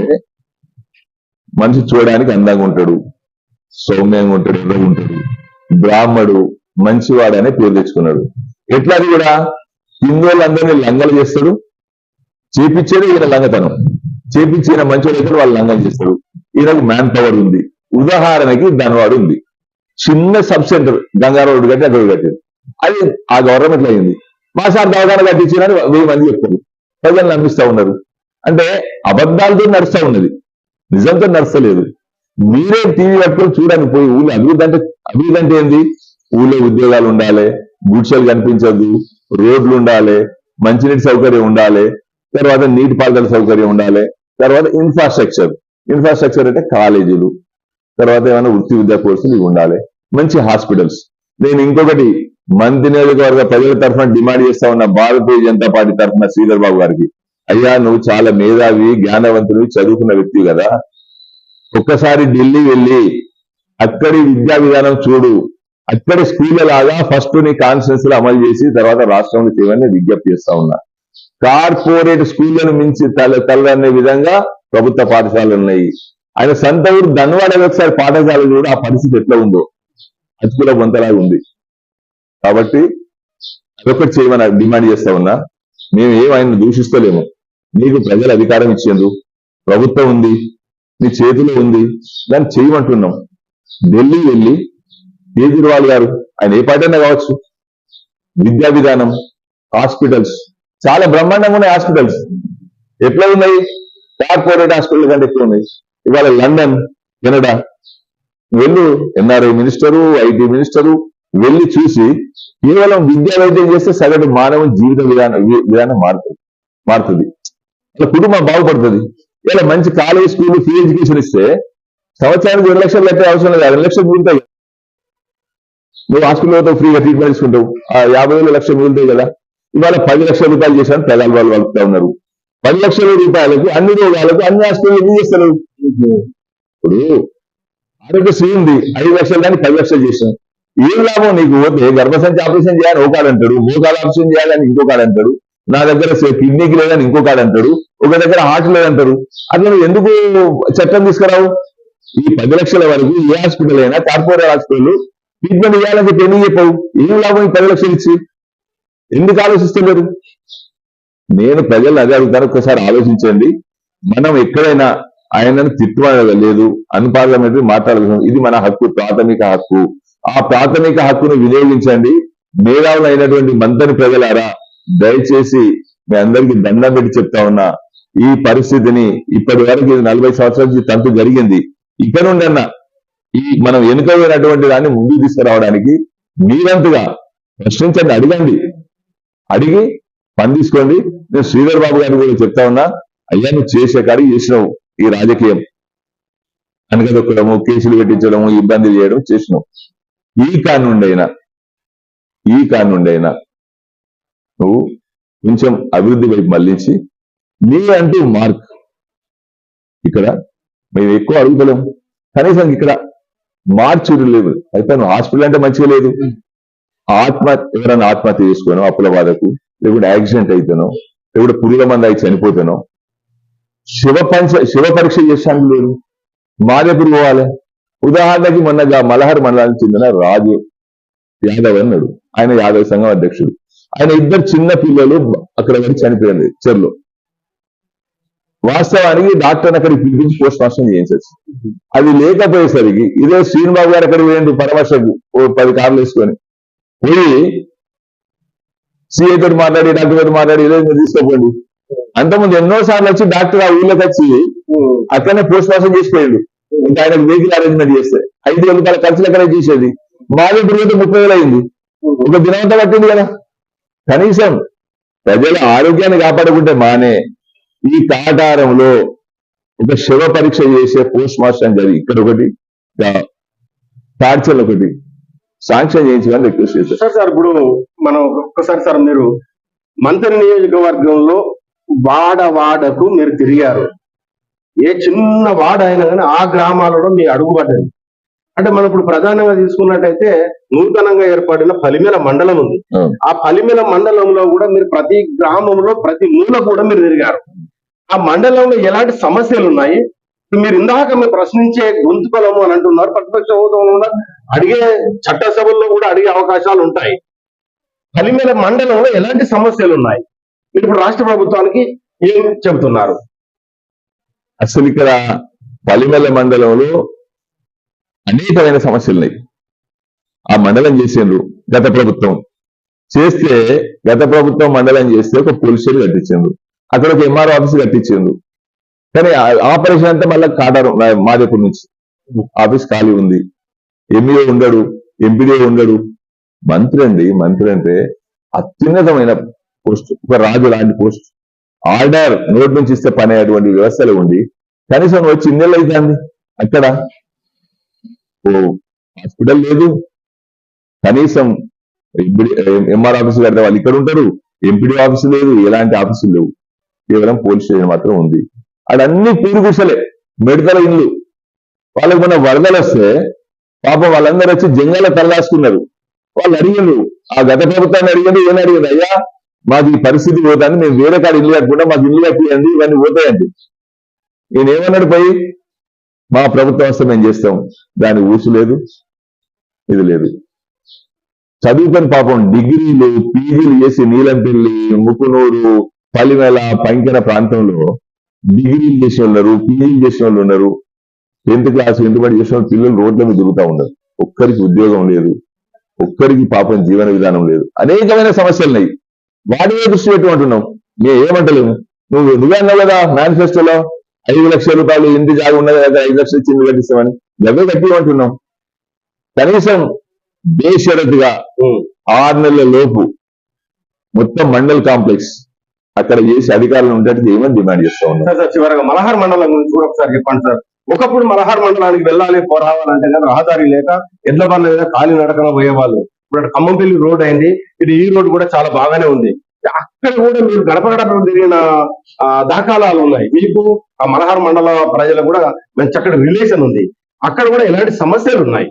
Speaker 3: మనిషి చూడడానికి అందంగా ఉంటాడు, సౌమ్యంగా ఉంటాడు, ఎర్రగా ఉంటాడు, బ్రాహ్మడు, మంచివాడనే పేరు తెచ్చుకున్నాడు. ఎట్లా అది కూడా హిందువులందరినీ లంగలు చేస్తాడు, చేపించేది ఈయన లంగతనం, చేపించిన మంచివాడు అయితే వాళ్ళు లంగం చేస్తాడు. ఈయనకు మ్యాన్ పవర్ ఉంది. ఉదాహరణకి ధనవాడు ఉంది, చిన్న సబ్ సెంటర్ గంగారోడ్ కట్టి అక్కడ కట్టింది, అది ఆ గవర్నమెంట్ అయింది. మా సార్ దవాఖాన కట్టించినని 1000 మంది చెప్తారు, ప్రజలు నమ్మిస్తా ఉన్నారు. అంటే అబద్ధాలతో నడుస్తా ఉన్నది, నిజంతో నడుస్తలేదు. మీరే టీవీ పట్టుకొని చూడండి పోయి. ఊళ్ళో అభివృద్ధి అంటే ఏంది? ఊళ్ళో ఉద్యోగాలు ఉండాలి, గుడిసెలు కనిపించద్దు, రోడ్లు ఉండాలి, మంచినీటి సౌకర్యం ఉండాలి, తర్వాత నీటిపారుదల సౌకర్యం ఉండాలి, తర్వాత ఇన్ఫ్రాస్ట్రక్చర్ అంటే కాలేజీలు, తర్వాత ఏమైనా వృత్తి విద్యా కోర్సులు ఇవి ఉండాలి, మంచి హాస్పిటల్స్. నేను ఇంకొకటి మంత్రి నియోజకవర్గ ప్రజల తరఫున డిమాండ్ చేస్తా ఉన్న భారతీయ జనతా పార్టీ తరఫున శ్రీధర్ బాబు గారికి, అయ్యా నువ్వు చాలా మేధావి, జ్ఞానవంతుడు, చదువుకున్న వ్యక్తి కదా, ఒక్కసారి ఢిల్లీ వెళ్ళి అక్కడి విద్యా విధానం చూడు, అక్కడి స్కూళ్ళ లాగా ఫస్ట్ నీ కాన్స్టిట్యూన్స్ లో అమలు చేసి తర్వాత రాష్ట్రంలో చేయమని విజ్ఞప్తి చేస్తా ఉన్నా. కార్పొరేట్ స్కూళ్లను మించి తలదన్నే విధంగా ప్రభుత్వ పాఠశాలలు ఉన్నాయి. ఆయన సొంత ఊరు ధన్వాడ ఒకసారి పాఠశాల కూడా ఆ పరిస్థితి ఎట్లా ఉందో అతుకుల బొంతలాగా ఉంది. కాబట్టి అదొకటి చేయమని డిమాండ్ చేస్తా ఉన్నా. మేము ఏం ఆయన దూషిస్తలేము, నీకు ప్రజలు అధికారం ఇచ్చేందుకు, ప్రభుత్వం ఉంది, నీ చేతిలో ఉంది, దాన్ని చేయమంటున్నాం. ఢిల్లీ వెళ్ళి కేజ్రీవాల్ గారు, ఆయన ఏ పార్టీ అయినా కావచ్చు, విద్యా విధానం, హాస్పిటల్స్ చాలా బ్రహ్మాండంగా ఉన్నాయి. హాస్పిటల్స్ ఎట్లా ఉన్నాయి? కార్పొరేట్ హాస్పిటల్ కంటే ఎక్కువ ఉన్నాయి. ఇవాళ లండన్, కెనడా వెళ్ళు, ఎన్ఆర్ఐ మినిస్టరు, ఐటీ మినిస్టరు వెళ్ళి చూసి కేవలం విద్యా వైద్యం చేస్తే సగటు మానవ జీవిత విధానం మారుతుంది, వాళ్ళ కుటుంబం బాగుపడుతుంది. ఇలా మంచి కాలేజ్, స్కూల్, ఫ్రీ ఎడ్యుకేషన్ ఇస్తే సంవత్సరానికి 2 లక్షలు కట్టే అవసరం లేదు, 2 లక్షలు ఉంటాయి. నువ్వు హాస్పిటల్లో ఫ్రీగా ట్రీట్మెంట్ తీసుకుంటావు, ఆ 50,000 లక్ష మిగులుతాయి కదా. ఇవాళ 10 లక్షల రూపాయలు చేశాను ప్రజలు వాళ్ళు వలుపుతా ఉన్నారు. 10 లక్షల రూపాయలకు అన్ని రోగాలకు అన్ని హాస్పిటల్ ఎందుకు చేస్తారు? ఇప్పుడు ఆరోగ్యశ్రీ ఉంది, 5 లక్షలు కానీ 10 లక్షలు చేశాను, ఏం లాభం నీకు? పోతే గర్భసంచి ఆపరేషన్ చేయాలని ఒకడంటాడు, మోకాలు ఆపరేషన్ చేయాలని ఇంకొకడంటాడు, నా దగ్గర కిడ్నీకి లేదని ఇంకొకడంటాడు, ఒక దగ్గర హార్ట్ లేదంటారు. అట్లా నువ్వు ఎందుకు చట్టం తీసుకురావు? ఈ 10 లక్షల వరకు ఏ హాస్పిటల్ అయినా కార్పొరేట్ హాస్పిటల్ ట్రీట్మెంట్ చేయాలని చెప్పి ఎందుకు చెప్పవు? ఏం లాభం ఈ 10 లక్షలు ఇచ్చి? ఎందుకు ఆలోచిస్తున్నారు? నేను ప్రజలు అదే అడుగుతాను, ఒకసారి ఆలోచించండి. మనం ఎక్కడైనా ఆయనను తిట్టుకోలేదు, అన్పార్లమెంటరీ మాట్లాడలేదు, ఇది మన హక్కు, ప్రాథమిక హక్కు. ఆ ప్రాథమిక హక్కును వినియోగించండి. మేధావులు అయినటువంటి మంత్రి ప్రజలారా, దయచేసి మీ అందరికీ దండం పెట్టి చెప్తా ఉన్నా, ఈ పరిస్థితిని ఇప్పటి వరకు 40 సంవత్సరాల నుంచి తంతు జరిగింది. ఇక్కడ నుండన్నా ఈ మనం వెనుకబడినటువంటి దాన్ని ముందుకు తీసుకురావడానికి మీరంతగా ప్రశ్నించండి, అడగండి, అడిగి పని తీసుకోండి. నేను శ్రీధర్ బాబు గారిని కూడా చెప్తా ఉన్నా, అయ్యా నువ్వు చేసే కాడికి చేసినావు ఈ రాజకీయం, అనగదొక్కడము, కేసులు పెట్టించడము, ఇబ్బంది చేయడం చేసినావు. ఈ కానుండైనా నువ్వు కొంచెం అభివృద్ధి వైపు మళ్లించి నీ అంటూ మార్క్, ఇక్కడ మేము ఎక్కువ అడుగుతలేము, కనీసం ఇక్కడ మార్చుడు లేదు. అయితే నువ్వు హాస్పిటల్ అంటే మంచిగా లేదు, ఎవరైనా ఆత్మహత్య చేసుకోను, అప్పుల బాధకు, లేకుంటే యాక్సిడెంట్ అయితేనో, లేకుంటే పురుగుల మంది అయి చనిపోతానో, శివ పరీక్ష చేసానికి లేదు, మాదెప్పుడు పోవాలి? ఉదాహరణకి మొన్నగా మలహర్ మండలానికి చెందిన రాజు యాదవ్ అన్నాడు, ఆయన యాదవ్ సంఘం అధ్యక్షుడు. ఆయన 2 చిన్న పిల్లలు అక్కడ వరకు చనిపోయింది చెర్లో. వాస్తవానికి డాక్టర్ అక్కడికి పిలిపించి పోస్ట్ మార్టం చేయించచ్చు. అది లేకపోయేసరికి ఇదే శ్రీనిబాబు గారు అక్కడికి పోయిండు పరామర్శకు, 10 కార్లు వేసుకొని పోయి సిఐ తోటి మాట్లాడి, డాక్టర్ తోటి మాట్లాడి ఇదే తీసుకోపోండి. అంతకుముందు ఎన్నోసార్లు వచ్చి డాక్టర్ ఆ ఊళ్ళోకి వచ్చి అక్కడనే పోస్ట్ మార్టం చేసిపోయాడు. ఇంకా ఆయనకు వెహికల్ అరేంజ్మెంట్ చేస్తే 5,000 రూపాయల ఖర్చులు ఎక్కడ చేసేది, మాదే 30,000 అయింది. ఒక దినమంతా పట్టింది కదా. కనీసం ప్రజల ఆరోగ్యాన్ని కాపాడుకుంటే మానే ఈ కాటారంలో ఒక శివ పరీక్ష చేసే పోస్ట్ మార్టం జరిగి ఇక్కడ ఒకటి, టార్చర్లు ఒకటి శాంక్షన్ చేయించడానికి రిక్వెస్ట్ చేశారు.
Speaker 2: సార్ ఇప్పుడు మనం ఒక్కసారి సార్, మీరు మంత్రి నియోజకవర్గంలో వాడకు మీరు తిరిగారు. ఏ చిన్న వాడ అయినా కానీ ఆ గ్రామాలలో మీ అడుగుపడ్డది. అంటే మనం ఇప్పుడు ప్రధానంగా తీసుకున్నట్టయితే నూతనంగా ఏర్పడిన పలిమెల మండలం ఉంది. ఆ పలిమెల మండలంలో కూడా మీరు ప్రతి గ్రామంలో ప్రతి మూల కూడా మీరు తిరిగారు. ఆ మండలంలో ఎలాంటి సమస్యలు ఉన్నాయి? మీరు ఇందాక మీరు ప్రశ్నించే గొంతుకలము అని అంటున్నారు, ప్రతిపక్ష హోదాలో కూడా అడిగే చట్టసభల్లో కూడా అడిగే అవకాశాలు ఉంటాయి. పలిమెల మండలంలో ఎలాంటి సమస్యలు ఉన్నాయి? మీరు ఇప్పుడు రాష్ట్ర ప్రభుత్వానికి ఏం చెబుతున్నారు?
Speaker 3: అసలు ఇక్కడ పలిమెల మండలంలో అనేకమైన సమస్యలు ఉన్నాయి. ఆ మండలం చేసిండ్రు గత ప్రభుత్వం మండలం చేస్తే ఒక పోలీస్ స్టేషన్ కట్టించిండ్రు, అక్కడ ఒక ఎంఆర్ఓ ఆఫీస్ కట్టించిండ్రు. కానీ ఆపరేషన్ అంతా మళ్ళీ కాటారు మాదేపూర్ నుంచి ఆఫీస్ ఖాళీ ఉంది. ఎంఈఓ ఉండడు, ఎంపీడీఓ ఉండడు. మంత్రి అంటే అత్యున్నతమైన పోస్ట్, ఒక రాజు లాంటి పోస్ట్. ఆర్డర్ నోటి నుంచి ఇస్తే పని అయ్యేటువంటి వ్యవస్థలు ఉండి కనీసం వచ్చి ఇన్నెళ్ళు అవుతుంది. అక్కడ హాస్పిటల్ లేదు, కనీసం ఎంఆర్ ఆఫీసు కడితే వాళ్ళు ఇక్కడ ఉంటారు, ఎంపీడీ ఆఫీసు లేదు, ఎలాంటి ఆఫీసులు లేవు, కేవలం పోలీస్ స్టేషన్ మాత్రం ఉంది. అడన్నీ పూరుగుసలే, మెడతల ఇల్లు. వాళ్ళకి మన వరదలు వస్తే పాపం వాళ్ళందరూ వచ్చి జంగాల తలదాచుకున్నారు. వాళ్ళు అడిగిండ్రు, ఆ గత ప్రభుత్వాన్ని అడిగింది, ఏమని అడిగింది, అయ్యా మాకు ఈ పరిస్థితి పోతాను, మేము వేరే కాడ ఇల్లు కట్టుకుంటా, మాకు ఇల్లు కట్టియండి, ఇవన్నీ పోతాయండి. నేనేమన్నాడు, పోయి మా ప్రభుత్వం వస్తే మేము చేస్తాం, దాని ఊసు లేదు, ఇది లేదు. చదువుకొని పాపం డిగ్రీలు పీజీలు చేసి నీలంపల్లి, ముకునూరు, పలిమెల, పంకెన ప్రాంతంలో డిగ్రీలు చేసిన ఉన్నారు, పీజీలు చేసిన వాళ్ళు ఉన్నారు. 10th క్లాస్ ఇంటర్మీడియట్ చేసిన పిల్లలు రోడ్ల మీద తిరుగుతూ ఉన్నారు. ఒక్కరికి ఉద్యోగం లేదు, ఒక్కరికి పాపం జీవన విధానం లేదు. అనేకమైన సమస్యలు ఉన్నాయి. వాటి మీద దృష్టి పెట్టుకుంటున్నాం. మేము ఏమంటలేము. నువ్వే అన్నావు కదా మేనిఫెస్టోలో 5 లక్షల రూపాయలు ఇంటి జాగా ఉన్నది కదా, 5 లక్షలు ఇచ్చి ఇల్లు కట్టిస్తామని. గవ్వే కట్టిమంటున్నాం. కనీసం బేషరతుగా 6 నెలల లోపు మొత్తం మండల్ కాంప్లెక్స్ అక్కడ చేసి అధికారులు ఉండేట్టు ఏమని డిమాండ్ చేస్తా ఉన్నాం.
Speaker 2: చివరగా మలహార్ మండలం గురించి కూడా ఒకసారి చెప్పండి సార్. ఒకప్పుడు మలహార్ మండలానికి వెళ్ళాలి రావాలంటే కానీ రహదారి లేక ఎడ్ల బండ్ల మీద కాలి నడకన పోయేవాళ్ళు. ఇప్పుడు అటు ఖమ్మంపల్లి రోడ్ అయింది, ఇటు ఈ రోడ్ కూడా చాలా బాగానే ఉంది. అక్కడ కూడా మీరు గడప గడప తిరిగిన దాఖలాలు ఉన్నాయి. మీకు ఆ మలహార్ మండల ప్రజలకు కూడా మంచి చక్కటి రిలేషన్ ఉంది. అక్కడ కూడా ఎలాంటి సమస్యలు ఉన్నాయి?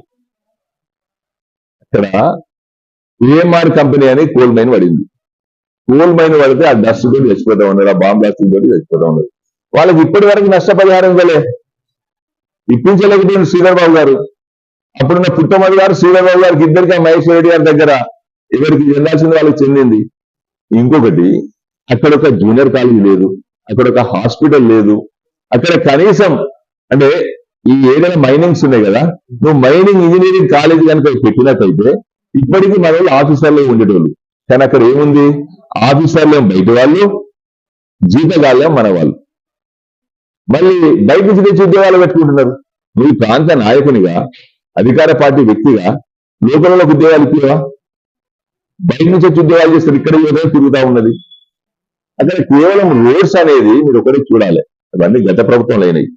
Speaker 3: ఇక్కడ ఏఎంఆర్ కంపెనీ అని కోల్ మైన్ పడింది. కోల్ మైన్ పడితే ఆ డస్ట్ తోటి చచ్చిపోతా ఉన్నారు, ఆ బాంబ్ బ్లాస్టింగ్ తోటి చచ్చిపోతా ఉన్నారు. వాళ్ళకి ఇప్పటి వరకు నష్టపరిహారం ఇవ్వలే, ఇప్పించలేకపోయింది శ్రీధర్ బాబు గారు. అప్పుడున్న పుట్టమల్లి గారు శ్రీధర్ బాబు గారికి ఇద్దరికి ఆ మహేశ్వర రెడ్డి గారి దగ్గర ఎవరికి చెందాల్సింది వాళ్ళకి చెందింది. ఇంకొకటి, అక్కడ ఒక జూనియర్ కాలేజ్ లేదు, అక్కడ ఒక హాస్పిటల్ లేదు, అక్కడ కనీసం అంటే ఈ ఏదైనా మైనింగ్స్ ఉన్నాయి కదా, నువ్వు మైనింగ్ ఇంజనీరింగ్ కాలేజ్ కనుక పెట్టినట్టయితే ఇప్పటికీ మన వాళ్ళు ఆఫీసర్లే ఉండేటోళ్ళు. కానీ అక్కడ ఏముంది, ఆఫీసర్లేం బయట వాళ్ళు, జీతగాళ్ళేం మన వాళ్ళు. మళ్ళీ బయట నుంచి తెచ్చి ఉద్యోగాలు పెట్టుకుంటున్నారు. నువ్వు ప్రాంత నాయకునిగా, అధికార పార్టీ వ్యక్తిగా లోకల్లోకి ఉద్యోగాలు ఇచ్చేవా? బయట నుంచి వచ్చి ఉద్యోగాలు చేస్తారు, ఇక్కడ ఏదో తిరుగుతా ఉన్నది. అక్కడ కేవలం రోడ్స్ అనేది మీరు ఒకటి చూడాలి, అవన్నీ గత ప్రభుత్వంలో అయినాయి.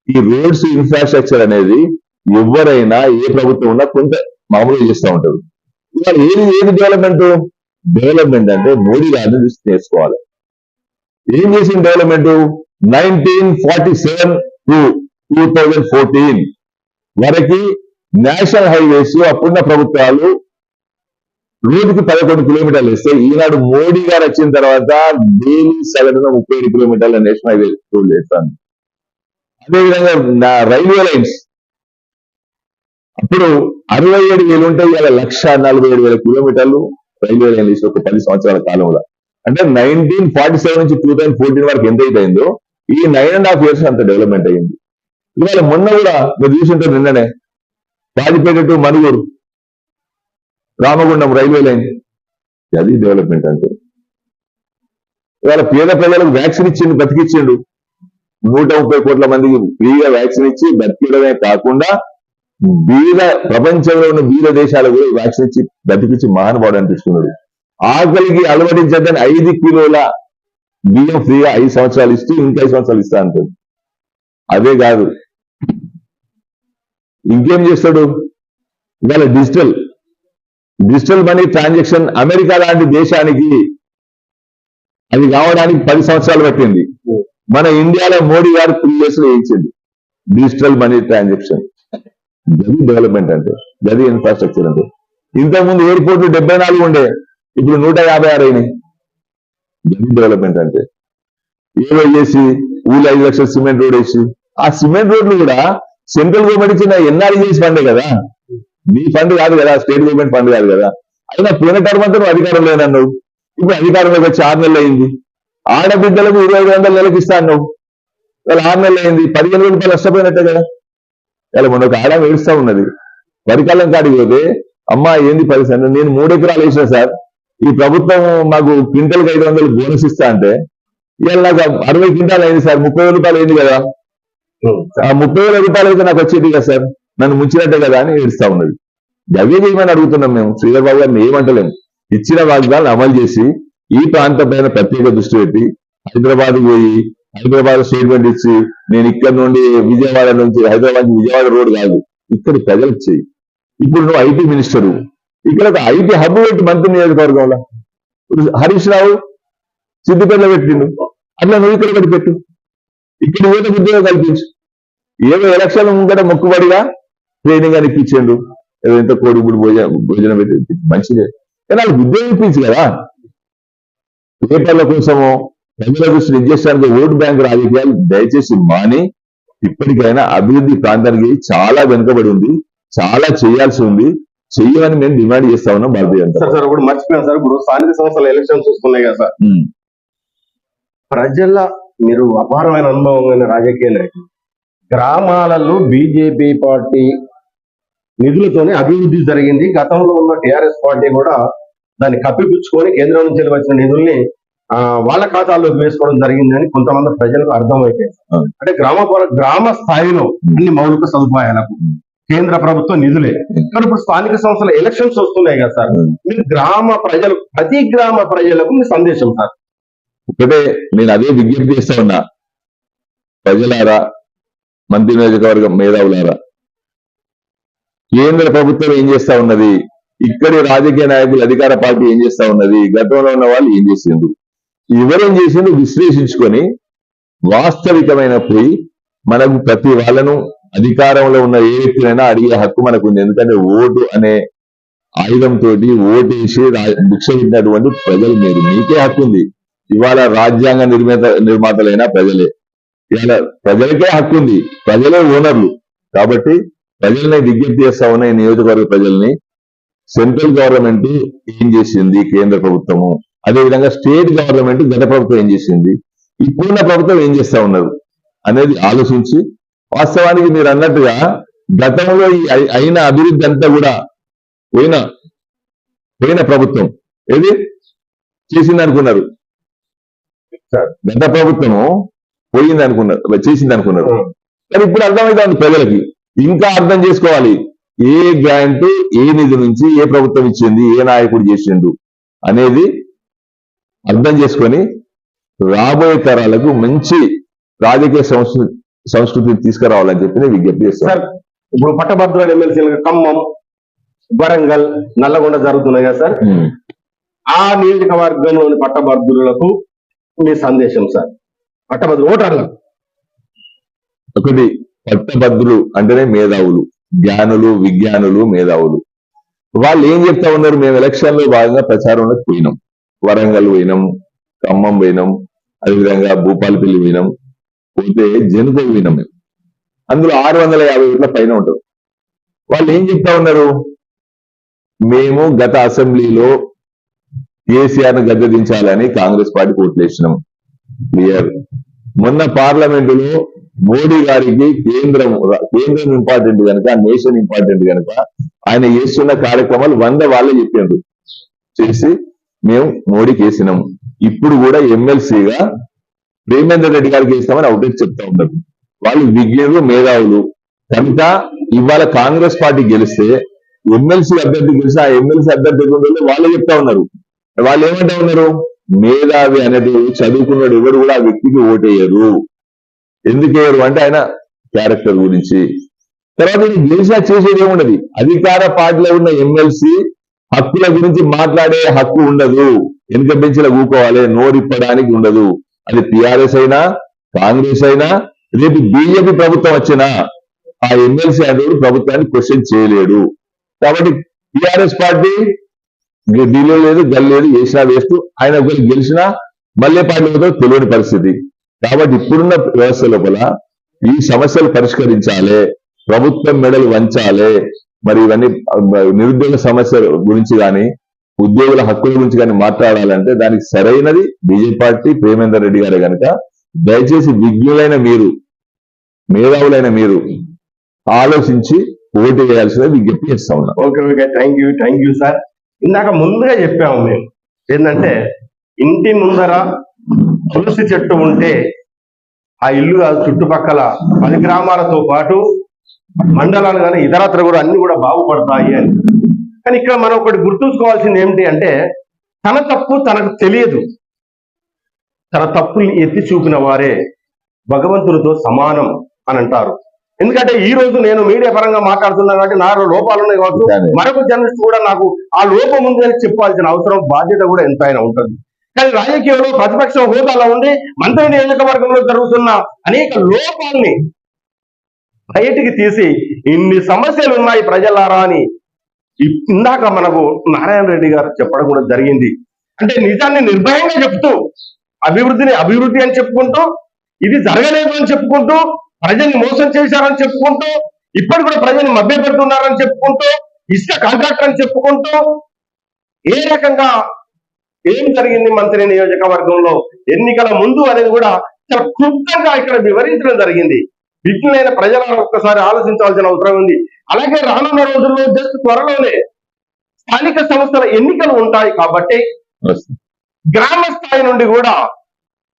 Speaker 3: ఈ రోడ్స్ ఇన్ఫ్రాస్ట్రక్చర్ అనేది ఎవరైనా ఏ ప్రభుత్వం ఉన్నా కొంత మామూలుగా చేస్తూ ఉంటారు. ఇవాళ ఏది డెవలప్మెంట్ అంటే మోడీ గారిని చూసి నేర్చుకోవాలి. ఏం చేసిన డెవలప్మెంట్ 1947 to 2014 వరకు నేషనల్ హైవేస్ అప్పుడున్న ప్రభుత్వాలు రోజుకి 11 కిలోమీటర్లు ఇస్తే, ఈనాడు మోడీ గారు వచ్చిన తర్వాత డైలీ సగటున 37 కిలోమీటర్ల నేషనల్ హైవే రోడ్లు వేస్తాను. అదేవిధంగా రైల్వే లైన్స్ అప్పుడు 67,000 ఉంటాయి, ఇలా 1,47,000 కిలోమీటర్లు రైల్వే లైన్ వేసి ఒక 10 సంవత్సరాల కాలంలో. అంటే 1947 నుంచి 2014 వరకు ఎంత అయిపోయిందో ఈ 9.5 years అంత డెవలప్మెంట్ అయ్యింది. ఇవాళ మొన్న కూడా మీరు చూసుంటారు, నిన్ననే Kazipet to Manuguru Ramagundam railway line, అది డెవలప్మెంట్ అంటే. ఇవాళ పేద ప్రజలకు వ్యాక్సిన్ ఇచ్చిండు, బతికిచ్చిండు. 130 కోట్ల మందికి ఫ్రీగా వ్యాక్సిన్ ఇచ్చి బతికిడమే కాకుండా ప్రపంచంలో ఉన్న బీద దేశాలకు కూడా వ్యాక్సిన్ ఇచ్చి బతికిచ్చి మహానుభావుడు అనిపిస్తున్నాడు. ఆకలికి అలవడించదని 5 కిలోల బియ్యం ఫ్రీగా 5 సంవత్సరాలు ఇస్తూ ఇంకా 5 సంవత్సరాలు ఇస్తా అంటాడు. అదే కాదు, ఇంకేం చేస్తాడు, ఇవాళ డిజిటల్ మనీ ట్రాన్సాక్షన్ అమెరికా లాంటి దేశానికి అది కావడానికి 10 సంవత్సరాలు పట్టింది. మన ఇండియాలో మోడీ గారు 3 years లో వేయించింది డిజిటల్ మనీ ట్రాన్సాక్షన్. గది డెవలప్మెంట్ అంటే, గది ఇన్ఫ్రాస్ట్రక్చర్ అంటే. ఇంతకుముందు ఎయిర్పోర్ట్లు 74 ఉండే, ఇప్పుడు 156 అయినాయి. గది డెవలప్మెంట్ అంటే. ఏదో చేసి ఊళ్ళో 5 లక్షల సిమెంట్ రోడ్ వేసి, ఆ సిమెంట్ రోడ్లు కూడా సెంట్రల్ గవర్నమెంట్ ఇచ్చిన ఎన్ఆర్జీఎస్ ఫండే కదా, మీ ఫండ్ కాదు కదా, స్టేట్ గవర్నమెంట్ ఫండ్ కాదు కదా. అయినా పోయిన టర్మ్ అంతా నువ్వు అధికారం లేనన్నావు, ఇప్పుడు అధికారంలోకి వచ్చి 6 నెలలు అయింది. ఆడబిడ్డలకు 2,500 నెలలకు ఇస్తా అన్నావు, వాళ్ళు 6 నెలలు అయింది, 15,000 రూపాయలు నష్టపోయినట్టే కదా. ఇలా మొన్న ఒక ఆడ ఏడుస్తా ఉన్నది, వరికాలం కాడికి పోతే, అమ్మా ఏంది పరిస్థితి, నేను 3 ఎకరాలు వేసిన సార్, ఈ ప్రభుత్వం మాకు క్వింటల్కి 500 బోనస్ ఇస్తా అంటే, ఇవాళ నాకు 60 క్వింటాలు అయింది సార్, 30,000 రూపాయలు అయింది కదా, ఆ 30,000 రూపాయలు అయితే నాకు వచ్చేది కదా సార్, నన్ను ముంచినట్టే కదా అని ఏడుస్తా ఉన్నది. అవే చేయమని అడుగుతున్నాం మేము. శ్రీధర్ బాబు గారిని ఏమంటలేము. ఇచ్చిన వాగ్దానాలను అమలు చేసి ఈ ప్రాంతం పైన ప్రత్యేక దృష్టి పెట్టి హైదరాబాద్ పోయి హైదరాబాద్ స్టేట్మెంట్ ఇచ్చి, నేను ఇక్కడ నుండి విజయవాడ నుంచి హైదరాబాద్ నుంచి విజయవాడ రోడ్ కాదు, ఇక్కడ ప్రజలకు చేయి. ఇప్పుడు నువ్వు ఐటీ మినిస్టరు, ఇక్కడ ఒక ఐటీ హబ్ పెట్టి మంత్రి నియోజకవర్గంలో. ఇప్పుడు హరీష్ రావు సిద్దిపేటలో పెట్టిండు, అట్లా నువ్వు ఇక్కడ ఒకటి పెట్టు, ఇక్కడ యువతకు ఉద్యోగం కల్పించు. ఏదో ఎలక్షన్ ముంగట మొక్కుబడిగా ట్రైనింగ్ అని ఇప్పించండు, ఏదో ఇంత కోడిగుడు భోజనం పెట్టి మంచిదే, కానీ వాళ్ళకి ఉద్యోగం ఇప్పించు కదా. పేపర్ల కోసమో ప్రజల దృష్టిని ఇచ్చేసరికి ఓటు బ్యాంక్ రాజకీయాలు దయచేసి మాని, ఇప్పటికైనా అభివృద్ధి ప్రాంతానికి చాలా వెనుకబడి ఉంది, చాలా చేయాల్సి ఉంది, చెయ్యమని మేము డిమాండ్ చేస్తా ఉన్నాం. భారతీయ జనతా
Speaker 2: సార్ ఇప్పుడు మర్చిపోయాను సార్, ఇప్పుడు స్థానిక సంస్థల ఎలక్షన్స్ వస్తున్నాయి కదా సార్, ప్రజల మీరు అపారమైన అనుభవం రాజకీయ నాయకులు, గ్రామాలలో బీజేపీ పార్టీ నిధులతోనే అభివృద్ధి జరిగింది. గతంలో ఉన్న టిఆర్ఎస్ పార్టీ కూడా దాన్ని కప్పిపుచ్చుకొని కేంద్రం నుంచి వచ్చిన నిధుల్ని వాళ్ళ ఖాతాల్లోకి వేసుకోవడం జరిగిందని కొంతమంది ప్రజలకు అర్థమైపోయింది. అంటే గ్రామ స్థాయిలో అన్ని మౌలిక సదుపాయాలకు కేంద్ర ప్రభుత్వం నిధులే. కానీ ఇప్పుడు స్థానిక సంస్థల ఎలక్షన్స్ వస్తున్నాయి కదా సార్, మీరు ప్రతి గ్రామ ప్రజలకు మీ సందేశం సార్?
Speaker 3: ఒకటే నేను అదే విజ్ఞప్తి చేస్తా ఉన్నా, ప్రజలారా మంత్రి నియోజకవర్గం మేధావులారా, కేంద్ర ప్రభుత్వం ఏం చేస్తా ఉన్నది, ఇక్కడి రాజకీయ నాయకులు అధికార పార్టీ ఏం చేస్తా ఉన్నది, గతంలో ఉన్న వాళ్ళు ఏం చేసిండ్రు, ఎవరేం చేసిండ్రు విశ్లేషించుకొని వాస్తవికమైన పోయి మనకు ప్రతి వాళ్ళను అధికారంలో ఉన్న ఏ వ్యక్తినైనా అడిగే హక్కు మనకు ఉంది. ఎందుకంటే ఓటు అనే ఆయుధంతో ఓటేసి భిక్ష పెట్టినటువంటి ప్రజలు మీరు, మీకే హక్కు ఉంది. ఇవాళ రాజ్యాంగ నిర్మాతలైన ప్రజలే, ఇవాళ ప్రజలకే హక్కు ఉంది, ప్రజలే ఓనర్లు. కాబట్టి ప్రజల్ని విజ్ఞప్తి చేస్తా ఉన్న ఈ నియోజకవర్గ ప్రజల్ని, సెంట్రల్ గవర్నమెంట్ ఏం చేసింది, కేంద్ర ప్రభుత్వము, అదేవిధంగా స్టేట్ గవర్నమెంట్ గత ప్రభుత్వం ఏం చేసింది, ఇప్పుడున్న ప్రభుత్వం ఏం చేస్తా ఉన్నారు అనేది ఆలోచించి, వాస్తవానికి మీరు అన్నట్టుగా గతంలో ఈ అయిన అభివృద్ధి అంతా కూడా పోయిన ప్రభుత్వం ఏది చేసింది అనుకున్నారు, గత ప్రభుత్వము పోయింది అనుకున్నారు, చేసింది అనుకున్నారు. కానీ ఇప్పుడు అర్థమైంది ప్రజలకి, ఇంకా అర్థం చేసుకోవాలి ఏ గ్రాంట్ ఏ నిధి నుంచి ఏ ప్రభుత్వం ఇచ్చింది, ఏ నాయకుడు చేసిండు అనేది అర్థం చేసుకొని రాబోయే తరాలకు మంచి రాజకీయ సంస్కృతిని తీసుకురావాలని చెప్పి నేను విజ్ఞప్తి చేస్తాను.
Speaker 2: ఇప్పుడు పట్టభద్రుల ఎమ్మెల్సీలుగా ఖమ్మం, వరంగల్, నల్లగొండ జరుగుతున్నాయి కదా సార్, ఆ నియోజకవర్గంలోని పట్టభద్రులకు మీ సందేశం సార్, పట్టభద్రులు ఓటర్లకు.
Speaker 3: ఒకటి, పట్టభద్రులు అంటేనే మేధావులు, జ్ఞానులు, విజ్ఞానులు, మేధావులు. వాళ్ళు ఏం చెప్తా ఉన్నారు, మేము ఎలక్షన్ లో భాగంగా ప్రచారంలోకి పోయినాం, వరంగల్ పోయినాం, ఖమ్మం పోయినాం, అదేవిధంగా భూపాలపల్లి పోయినాం, పోతే జనుకో పోయినాం. మేము అందులో 650 ఓట్ల పైన ఉంటారు. వాళ్ళు ఏం చెప్తా ఉన్నారు, మేము గత అసెంబ్లీలో కేసీఆర్ ను గద్దెదించాలని కాంగ్రెస్ పార్టీకి ఓట్లు వేసినాం, క్లియర్. మొన్న పార్లమెంటులో మోడీ గారికి కేంద్రం ఇంపార్టెంట్ కనుక, నేషన్ ఇంపార్టెంట్ కనుక ఆయన చేస్తున్న కార్యక్రమాలు 100 వాళ్ళే చెప్పిండ్రు, చేసి మేము మోడీకి వేసినాం. ఇప్పుడు కూడా ఎమ్మెల్సీగా ప్రేమేందర్ రెడ్డి గారికి వేస్తామని అవుట్ చెప్తా ఉన్నారు. వాళ్ళు విజ్ఞులు, మేధావులు కనుక ఇవాళ కాంగ్రెస్ పార్టీ గెలిస్తే ఎమ్మెల్సీ అభ్యర్థి గెలిస్తే ఆ ఎమ్మెల్సీ అభ్యర్థి వాళ్ళే చెప్తా ఉన్నారు. వాళ్ళు ఏమంటా ఉన్నారు, మేధావి అనేది చదువుకున్నాడు ఎవరు కూడా ఆ వ్యక్తికి ఓటేయరు. ఎందుకేయరు అంటే ఆయన క్యారెక్టర్ గురించి. తర్వాత గెలిచినా చేసేది ఏముండదు, అధికార పార్టీలో ఉన్న ఎమ్మెల్సీ హక్కుల గురించి మాట్లాడే హక్కు ఉండదు, వెనుక బెంచ్లో కూకోవాలి, నోరిప్పడానికి ఉండదు. అది టిఆర్ఎస్ అయినా కాంగ్రెస్ అయినా రేపు బీజేపీ ప్రభుత్వం వచ్చినా ఆ ఎమ్మెల్సీ అనేది ప్రభుత్వాన్ని క్వశ్చన్ చేయలేడు. కాబట్టి టిఆర్ఎస్ పార్టీ ఢిల్లీ లేదు, గల్లేదు, వేసినా వేస్తూ ఆయన ఒకరు గెలిచినా మళ్ళీ పార్టీ తెలియని పరిస్థితి. కాబట్టి ఇప్పుడున్న వ్యవస్థ లోపల ఈ సమస్యలు పరిష్కరించాలి, ప్రభుత్వం మెడలు వంచాలి. మరి ఇవన్నీ నిరుద్యోగ సమస్యల గురించి కానీ ఉద్యోగుల హక్కుల గురించి కానీ మాట్లాడాలంటే దానికి సరైనది బీజేపీ పార్టీ, ప్రేమేందర్ రెడ్డి గారే కనుక దయచేసి విజ్ఞులైన మీరు, మేధావులైన మీరు ఆలోచించి ఓటు వేయాల్సిన విజ్ఞప్తి చేస్తా ఉన్నా.
Speaker 2: Okay, thank you sir. ఇందాక ముందుగా చెప్పాము మేము ఏంటంటే, ఇంటి ముందర తులసి చెట్టు ఉంటే ఆ ఇల్లు చుట్టుపక్కల 10 గ్రామాలతో పాటు మండలాలు కానీ ఇతరత్ర కూడా అన్ని కూడా బాగుపడతాయి అని. కానీ ఇక్కడ మనం ఒకటి గుర్తుంచుకోవాల్సింది ఏమిటి అంటే, తన తప్పు తనకు తెలియదు, తన తప్పుల్ని ఎత్తి చూపిన వారే భగవంతుడితో సమానం అని అంటారు. ఎందుకంటే ఈ రోజు నేను మీడియా పరంగా మాట్లాడుతున్నా కాబట్టి నాలో లోపాలు ఉన్నాయి కావచ్చు, మరొక జర్నలిస్ట్ కూడా నాకు ఆ లోపం ఉంది అని చెప్పాల్సిన అవసరం, బాధ్యత కూడా ఎంతైనా ఉంటుంది. కానీ రాజకీయంలో ప్రతిపక్ష హోదాలో ఉండి మంత్రి నియోజకవర్గంలో జరుగుతున్న అనేక లోపాలని బయటికి తీసి ఇన్ని సమస్యలు ఉన్నాయి ప్రజలారా అని ఇందాక మనకు నారాయణ రెడ్డి గారు చెప్పడం కూడా జరిగింది. అంటే నిజాన్ని నిర్భయంగా చెప్తూ, అభివృద్ధి అని చెప్పుకుంటూ, ఇది జరగలేదు అని చెప్పుకుంటూ, ప్రజల్ని మోసం చేశారని చెప్పుకుంటూ, ఇప్పటి కూడా ప్రజల్ని మభ్యపెడుతున్నారని చెప్పుకుంటూ, ఇసుక కాంట్రాక్టర్ అని చెప్పుకుంటూ, ఏ రకంగా ఏం జరిగింది మంత్రి నియోజకవర్గంలో ఎన్నికల ముందు అనేది కూడా చాలా క్లుప్తంగా ఇక్కడ వివరించడం జరిగింది. విజ్ఞులైన ప్రజలను ఒక్కసారి ఆలోచించాల్సిన అవసరం ఉంది. అలాగే రానున్న రోజుల్లో జస్ట్ త్వరలోనే స్థానిక సంస్థల ఎన్నికలు ఉంటాయి కాబట్టి గ్రామ స్థాయి నుండి కూడా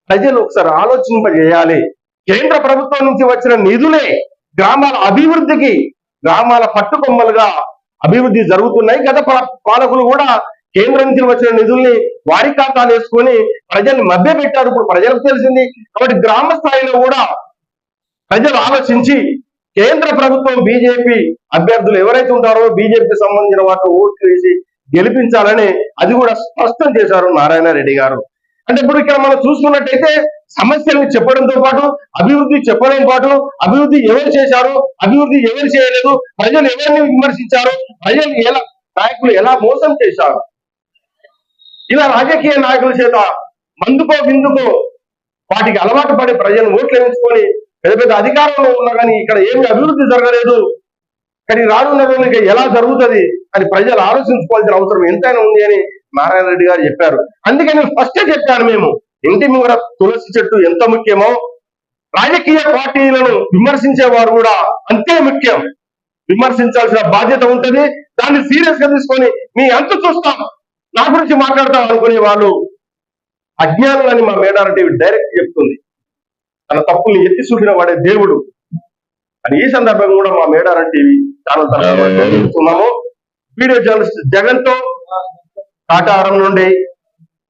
Speaker 2: ప్రజలు ఒకసారి ఆలోచింపజేయాలి. కేంద్ర ప్రభుత్వం నుంచి వచ్చిన నిధులే గ్రామాల అభివృద్ధికి, గ్రామాల పట్టుకొమ్మలుగా అభివృద్ధి జరుగుతున్నాయి. గత పాలకులు కూడా కేంద్రం నుంచి వచ్చిన నిధుల్ని వారి ఖాతాలు వేసుకొని ప్రజల్ని మభ్య పెట్టారు. ఇప్పుడు ప్రజలకు తెలిసింది. కాబట్టి గ్రామ స్థాయిలో కూడా ప్రజలు ఆలోచించి కేంద్ర ప్రభుత్వం బీజేపీ అభ్యర్థులు ఎవరైతే ఉంటారో బీజేపీకి సంబంధించిన వాటిని ఓట్లు వేసి గెలిపించాలని అది కూడా స్పష్టం చేశారు నారాయణ రెడ్డి గారు. అంటే ఇప్పుడు ఇక్కడ మనం చూసుకున్నట్టయితే సమస్యలను చెప్పడంతో పాటు అభివృద్ధి చెప్పడంతో పాటు అభివృద్ధి ఎవరు చేశారు, అభివృద్ధి ఎవరు చేయలేదు, ప్రజలు ఎవరిని విమర్శించారు, ప్రజలు ఎలా నాయకులు ఎలా మోసం చేశారు, ఇలా రాజకీయ నాయకుల చేత మందుకో విందుకో వాటికి అలవాటు పడి ప్రజలు ఓట్లు వేయించుకొని పెద్ద పెద్ద అధికారంలో ఉన్నా కానీ ఇక్కడ ఏమి అభివృద్ధి జరగలేదు, కానీ రానున్న రోజులకి ఎలా జరుగుతుంది అని ప్రజలు ఆలోచించుకోవాల్సిన అవసరం ఎంతైనా ఉంది అని నారాయణ రెడ్డి గారు చెప్పారు. అందుకే నేను ఫస్టే చెప్పాను, మేము ఇంటి ముంగర తులసి చెట్టు ఎంత ముఖ్యమో రాజకీయ పార్టీలను విమర్శించేవారు కూడా అంతే ముఖ్యం. విమర్శించాల్సిన బాధ్యత ఉంటుంది. దాన్ని సీరియస్ గా తీసుకొని మీ అంత చూస్తాం, నా గురించి మాట్లాడతాం అనుకునే వాళ్ళు అజ్ఞానులని మా మేడారం టీవీ డైరెక్ట్ చెప్తుంది. తన తప్పుల్ని ఎత్తి చూపిన వాడే దేవుడు అని ఈ సందర్భంగా కూడా మా మేడారం టీవీ ఛానల్ తరఫున చూస్తున్నాము. వీడియో జర్నలిస్ట్ జగన్ తో కాటారం నుండి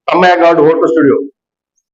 Speaker 2: తమ్మయ్య గౌడ్ హోటల్ స్టూడియో.